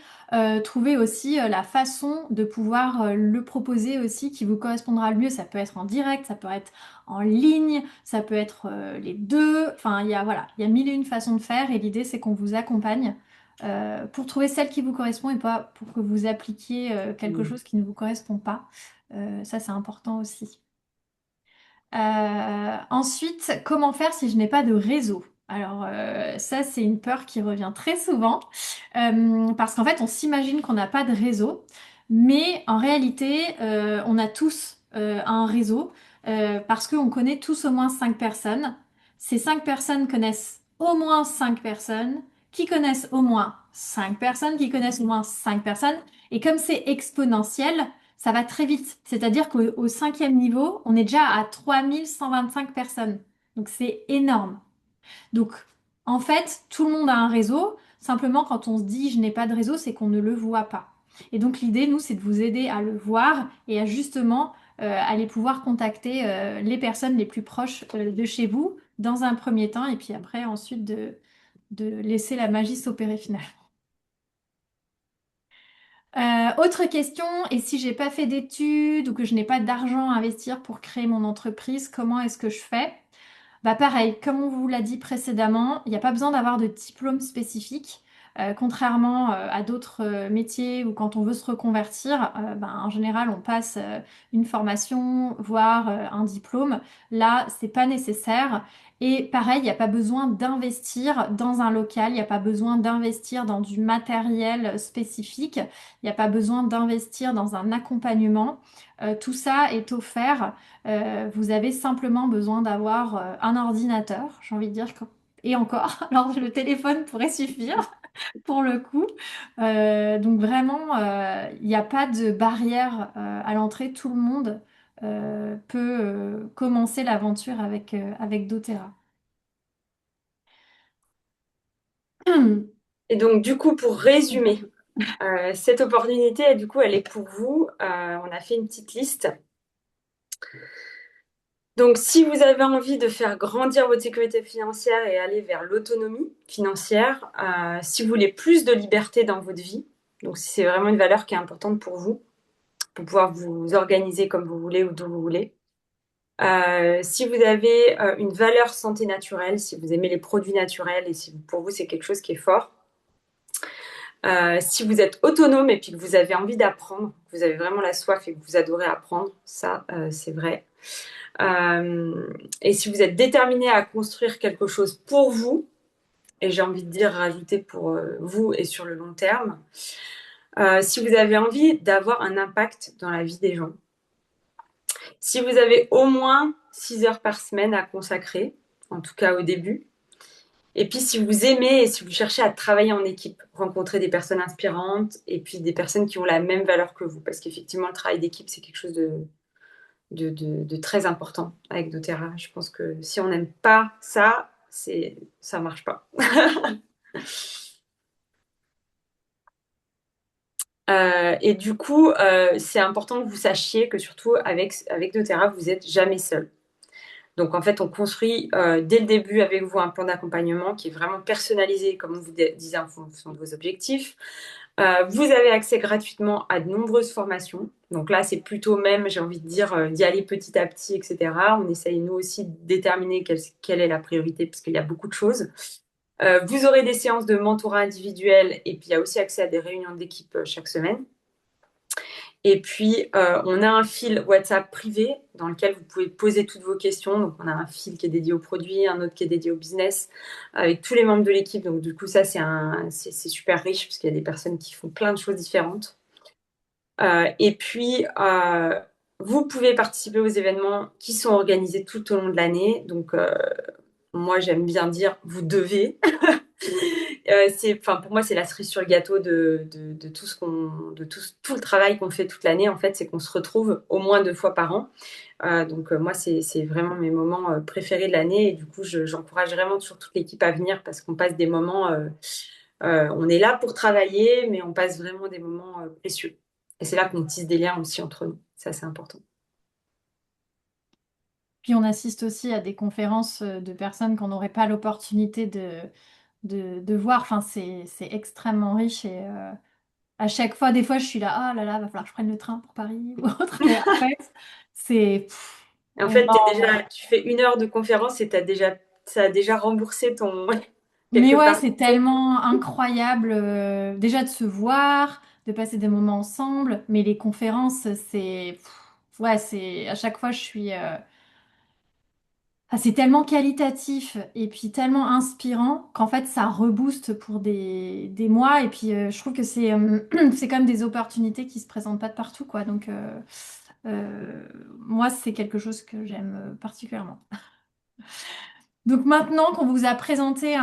trouver aussi la façon de pouvoir le proposer aussi qui vous correspondra le mieux. Ça peut être en direct, ça peut être en ligne, ça peut être les deux. Enfin, il y a, voilà, il y a mille et une façons de faire et l'idée c'est qu'on vous accompagne pour trouver celle qui vous correspond et pas pour que vous appliquiez quelque Mm. chose qui ne vous correspond pas. Ça, c'est important aussi. Ensuite, comment faire si je n'ai pas de réseau? Alors ça, c'est une peur qui revient très souvent parce qu'en fait, on s'imagine qu'on n'a pas de réseau, mais en réalité, on a tous un réseau parce qu'on connaît tous au moins 5 personnes. Ces 5 personnes connaissent au moins 5 personnes, qui connaissent au moins 5 personnes, qui connaissent au moins 5 personnes. Et comme c'est exponentiel, ça va très vite. C'est-à-dire qu'au cinquième niveau, on est déjà à 3125 personnes. Donc c'est énorme. Donc en fait, tout le monde a un réseau. Simplement, quand on se dit je n'ai pas de réseau, c'est qu'on ne le voit pas. Et donc l'idée, nous, c'est de vous aider à le voir et à justement aller pouvoir contacter les personnes les plus proches de chez vous dans un premier temps et puis après, ensuite, de laisser la magie s'opérer finalement. Autre question, et si j'ai pas fait d'études ou que je n'ai pas d'argent à investir pour créer mon entreprise, comment est-ce que je fais? Bah pareil, comme on vous l'a dit précédemment, il n'y a pas besoin d'avoir de diplôme spécifique. Contrairement à d'autres métiers où quand on veut se reconvertir, en général on passe une formation, voire un diplôme. Là, c'est pas nécessaire. Et pareil, il n'y a pas besoin d'investir dans un local, il n'y a pas besoin d'investir dans du matériel spécifique, il n'y a pas besoin d'investir dans un accompagnement. Tout ça est offert. Vous avez simplement besoin d'avoir un ordinateur, j'ai envie de dire. Et encore, alors le téléphone pourrait suffire pour le coup. Donc vraiment, il n'y a pas de barrière à l'entrée. Tout le monde peut commencer l'aventure avec doTERRA. Et donc, du coup, pour résumer, cette opportunité, du coup, elle est pour vous. On a fait une petite liste. Donc, si vous avez envie de faire grandir votre sécurité financière et aller vers l'autonomie financière, si vous voulez plus de liberté dans votre vie, donc si c'est vraiment une valeur qui est importante pour pouvoir vous organiser comme vous voulez ou d'où vous voulez. Si vous avez une valeur santé naturelle, si vous aimez les produits naturels et si pour vous c'est quelque chose qui est fort, si vous êtes autonome et puis que vous avez envie d'apprendre, que vous avez vraiment la soif et que vous adorez apprendre, ça c'est vrai. Et si vous êtes déterminé à construire quelque chose pour vous, et j'ai envie de dire rajouter pour vous et sur le long terme, si vous avez envie d'avoir un impact dans la vie des gens, si vous avez au moins 6 heures par semaine à consacrer, en tout cas au début, et puis si vous aimez et si vous cherchez à travailler en équipe, rencontrer des personnes inspirantes et puis des personnes qui ont la même valeur que vous, parce qu'effectivement le travail d'équipe c'est quelque chose de très important avec doTERRA. Je pense que si on n'aime pas ça, ça marche pas. Et du coup, c'est important que vous sachiez que surtout avec doTERRA, vous n'êtes jamais seul. Donc en fait, on construit dès le début avec vous un plan d'accompagnement qui est vraiment personnalisé, comme on vous disait, en fonction de vos objectifs. Vous avez accès gratuitement à de nombreuses formations. Donc là, c'est plutôt même, j'ai envie de dire, d'y aller petit à petit, etc. On essaye, nous aussi, de déterminer quelle est la priorité, parce qu'il y a beaucoup de choses. Vous aurez des séances de mentorat individuel, et puis il y a aussi accès à des réunions d'équipe chaque semaine. Et puis, on a un fil WhatsApp privé dans lequel vous pouvez poser toutes vos questions. Donc, on a un fil qui est dédié au produit, un autre qui est dédié au business, avec tous les membres de l'équipe. Donc, du coup, ça, c'est super riche parce qu'il y a des personnes qui font plein de choses différentes. Et puis, vous pouvez participer aux événements qui sont organisés tout au long de l'année. Donc, moi, j'aime bien dire, vous devez. Pour moi, c'est la cerise sur le gâteau de tout le travail qu'on fait toute l'année. En fait, c'est qu'on se retrouve au moins 2 fois par an. Donc, moi, c'est vraiment mes moments préférés de l'année. Et du coup, j'encourage vraiment sur toute l'équipe à venir parce qu'on passe des moments. On est là pour travailler, mais on passe vraiment des moments précieux. Et c'est là qu'on tisse des liens aussi entre nous. Ça, c'est important. Puis on assiste aussi à des conférences de personnes qu'on n'aurait pas l'opportunité de voir. Enfin, c'est extrêmement riche et à chaque fois, des fois, je suis là, ah là là, va falloir que je prenne le train pour Paris ou autre. Mais en fait, c'est... Et en on fait, tu fais 1 heure de conférence et ça a déjà remboursé ton Mais quelque ouais, part. c'est tellement incroyable déjà de se voir, de passer des moments ensemble. Mais les conférences, ouais, c'est à chaque fois je suis c'est tellement qualitatif et puis tellement inspirant qu'en fait ça rebooste pour des mois. Et puis je trouve que c'est quand même des opportunités qui se présentent pas de partout, quoi. Donc moi, c'est quelque chose que j'aime particulièrement. Donc maintenant qu'on vous a présenté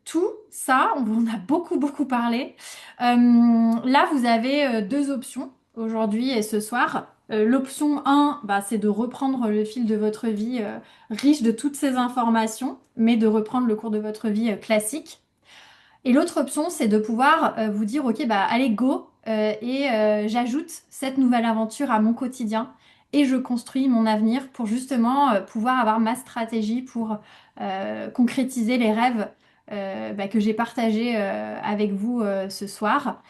tout ça, on en a beaucoup parlé. Là, vous avez 2 options aujourd'hui et ce soir. L'option 1, bah, c'est de reprendre le fil de votre vie riche de toutes ces informations, mais de reprendre le cours de votre vie classique. Et l'autre option, c'est de pouvoir vous dire, OK, bah, allez, go, et j'ajoute cette nouvelle aventure à mon quotidien et je construis mon avenir pour justement pouvoir avoir ma stratégie pour concrétiser les rêves bah, que j'ai partagés avec vous ce soir.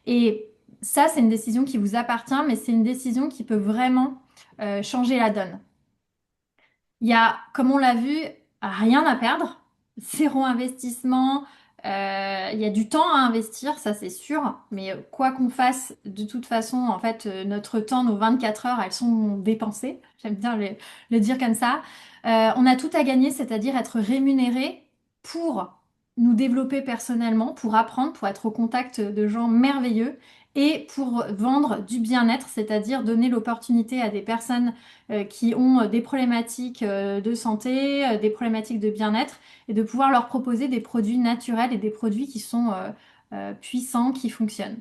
Et ça, c'est une décision qui vous appartient, mais c'est une décision qui peut vraiment changer la donne. Il y a, comme on l'a vu, rien à perdre, zéro investissement. Il y a du temps à investir, ça c'est sûr, mais quoi qu'on fasse, de toute façon, en fait, notre temps, nos 24 heures, elles sont dépensées. J'aime bien le dire comme ça. On a tout à gagner, c'est-à-dire être rémunéré pour nous développer personnellement, pour apprendre, pour être au contact de gens merveilleux et pour vendre du bien-être, c'est-à-dire donner l'opportunité à des personnes qui ont des problématiques de santé, des problématiques de bien-être, et de pouvoir leur proposer des produits naturels et des produits qui sont puissants, qui fonctionnent.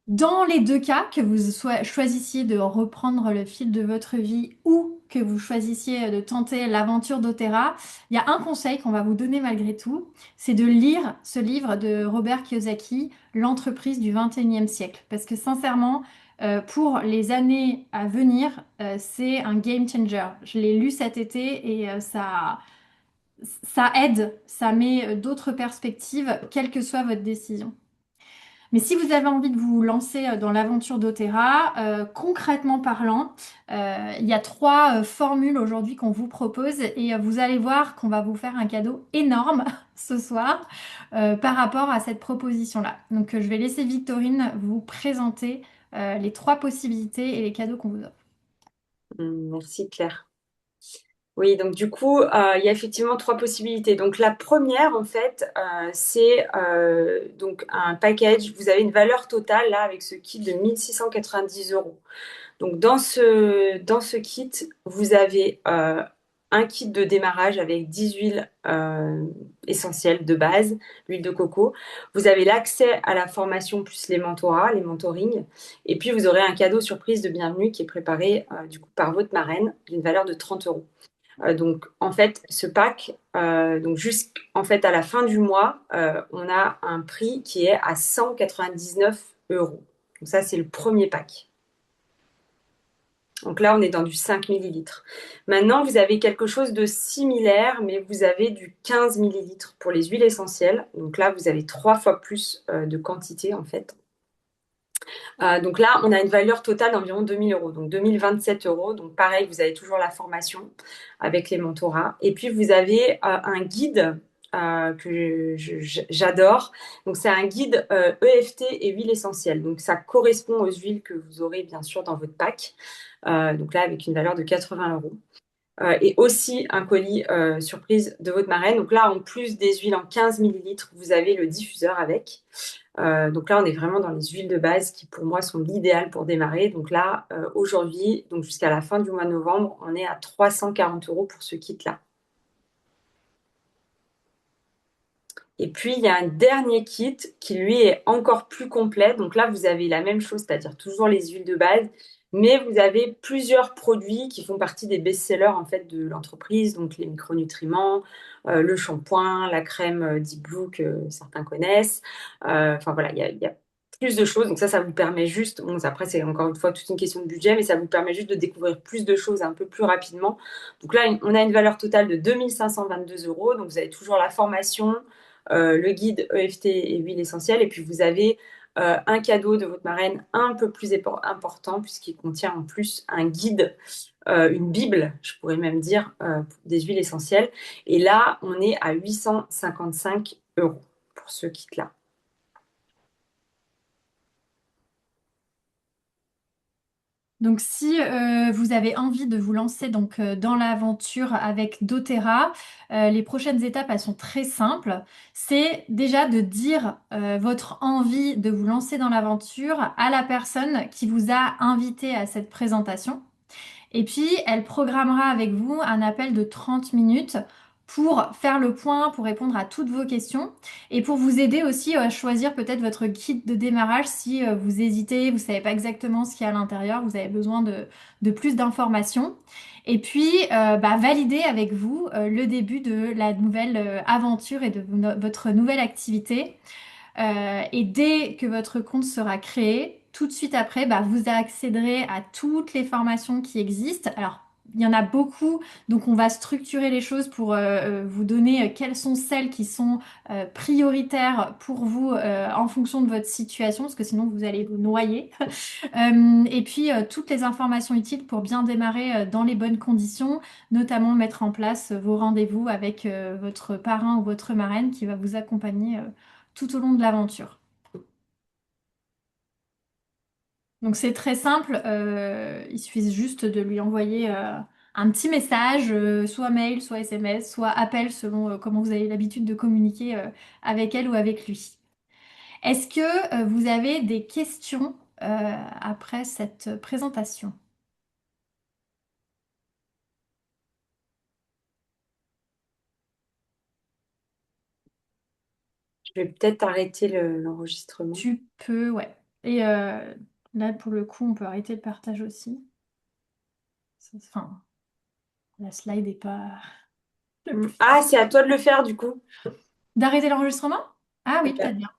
Dans les 2 cas, que vous choisissiez de reprendre le fil de votre vie ou que vous choisissiez de tenter l'aventure doTERRA, il y a un conseil qu'on va vous donner malgré tout, c'est de lire ce livre de Robert Kiyosaki, L'entreprise du 21e siècle. Parce que sincèrement, pour les années à venir, c'est un game changer. Je l'ai lu cet été et ça aide, ça met d'autres perspectives, quelle que soit votre décision. Mais si vous avez envie de vous lancer dans l'aventure doTERRA, concrètement parlant, il y a 3 formules aujourd'hui qu'on vous propose et vous allez voir qu'on va vous faire un cadeau énorme ce soir par rapport à cette proposition-là. Donc je vais laisser Victorine vous présenter les 3 possibilités et les cadeaux qu'on vous offre. Merci Claire. Oui, donc du coup, il y a effectivement 3 possibilités. Donc la première, en fait, c'est donc un package. Vous avez une valeur totale là avec ce kit de 1 690 euros. Donc dans ce kit, vous avez un kit de démarrage avec 10 huiles essentielles de base, l'huile de coco. Vous avez l'accès à la formation plus les mentorats, les mentorings. Et puis, vous aurez un cadeau surprise de bienvenue qui est préparé du coup par votre marraine d'une valeur de 30 euros. Donc, en fait, ce pack, donc jusqu'en fait à la fin du mois, on a un prix qui est à 199 euros. Donc ça, c'est le premier pack. Donc là, on est dans du 5 millilitres. Maintenant, vous avez quelque chose de similaire, mais vous avez du 15 millilitres pour les huiles essentielles. Donc là, vous avez 3 fois plus de quantité, en fait. Donc là, on a une valeur totale d'environ 2000 euros, donc 2027 euros. Donc pareil, vous avez toujours la formation avec les mentorats. Et puis, vous avez un guide que j'adore. Donc, c'est un guide EFT et huile essentielle. Donc, ça correspond aux huiles que vous aurez, bien sûr, dans votre pack. Donc là, avec une valeur de 80 euros. Et aussi un colis surprise de votre marraine. Donc là, en plus des huiles en 15 millilitres, vous avez le diffuseur avec. Donc là, on est vraiment dans les huiles de base qui, pour moi, sont l'idéal pour démarrer. Donc là, aujourd'hui, donc jusqu'à la fin du mois de novembre, on est à 340 euros pour ce kit-là. Et puis, il y a un dernier kit qui, lui, est encore plus complet. Donc là, vous avez la même chose, c'est-à-dire toujours les huiles de base, mais vous avez plusieurs produits qui font partie des best-sellers en fait de l'entreprise, donc les micronutriments, le shampoing, la crème Deep Blue que certains connaissent. Enfin voilà, il y a plus de choses. Donc ça vous permet juste, bon, après c'est encore une fois toute une question de budget, mais ça vous permet juste de découvrir plus de choses un peu plus rapidement. Donc là, on a une valeur totale de 2522 euros. Donc vous avez toujours la formation, le guide EFT et huile essentielle. Et puis vous avez un cadeau de votre marraine un peu plus important puisqu'il contient en plus un guide, une bible, je pourrais même dire, des huiles essentielles. Et là, on est à 855 euros pour ce kit-là. Donc, si vous avez envie de vous lancer donc, dans l'aventure avec doTERRA, les prochaines étapes, elles sont très simples. C'est déjà de dire votre envie de vous lancer dans l'aventure à la personne qui vous a invité à cette présentation. Et puis, elle programmera avec vous un appel de 30 minutes pour faire le point, pour répondre à toutes vos questions et pour vous aider aussi à choisir peut-être votre kit de démarrage si vous hésitez, vous savez pas exactement ce qu'il y a à l'intérieur, vous avez besoin de plus d'informations. Et puis, valider avec vous le début de la nouvelle aventure et de votre nouvelle activité. Et dès que votre compte sera créé, tout de suite après, vous accéderez à toutes les formations qui existent. Alors, il y en a beaucoup, donc on va structurer les choses pour vous donner quelles sont celles qui sont prioritaires pour vous en fonction de votre situation, parce que sinon vous allez vous noyer. Et puis toutes les informations utiles pour bien démarrer dans les bonnes conditions, notamment mettre en place vos rendez-vous avec votre parrain ou votre marraine qui va vous accompagner tout au long de l'aventure. Donc c'est très simple, il suffit juste de lui envoyer un petit message, soit mail, soit SMS, soit appel selon comment vous avez l'habitude de communiquer avec elle ou avec lui. Est-ce que vous avez des questions après cette présentation? Je vais peut-être arrêter l'enregistrement. Tu peux, ouais. Et là, pour le coup, on peut arrêter le partage aussi. Enfin, la slide n'est pas... Ah, c'est à toi de le faire du coup. D'arrêter l'enregistrement? Ah oui, Ouais. peut-être bien.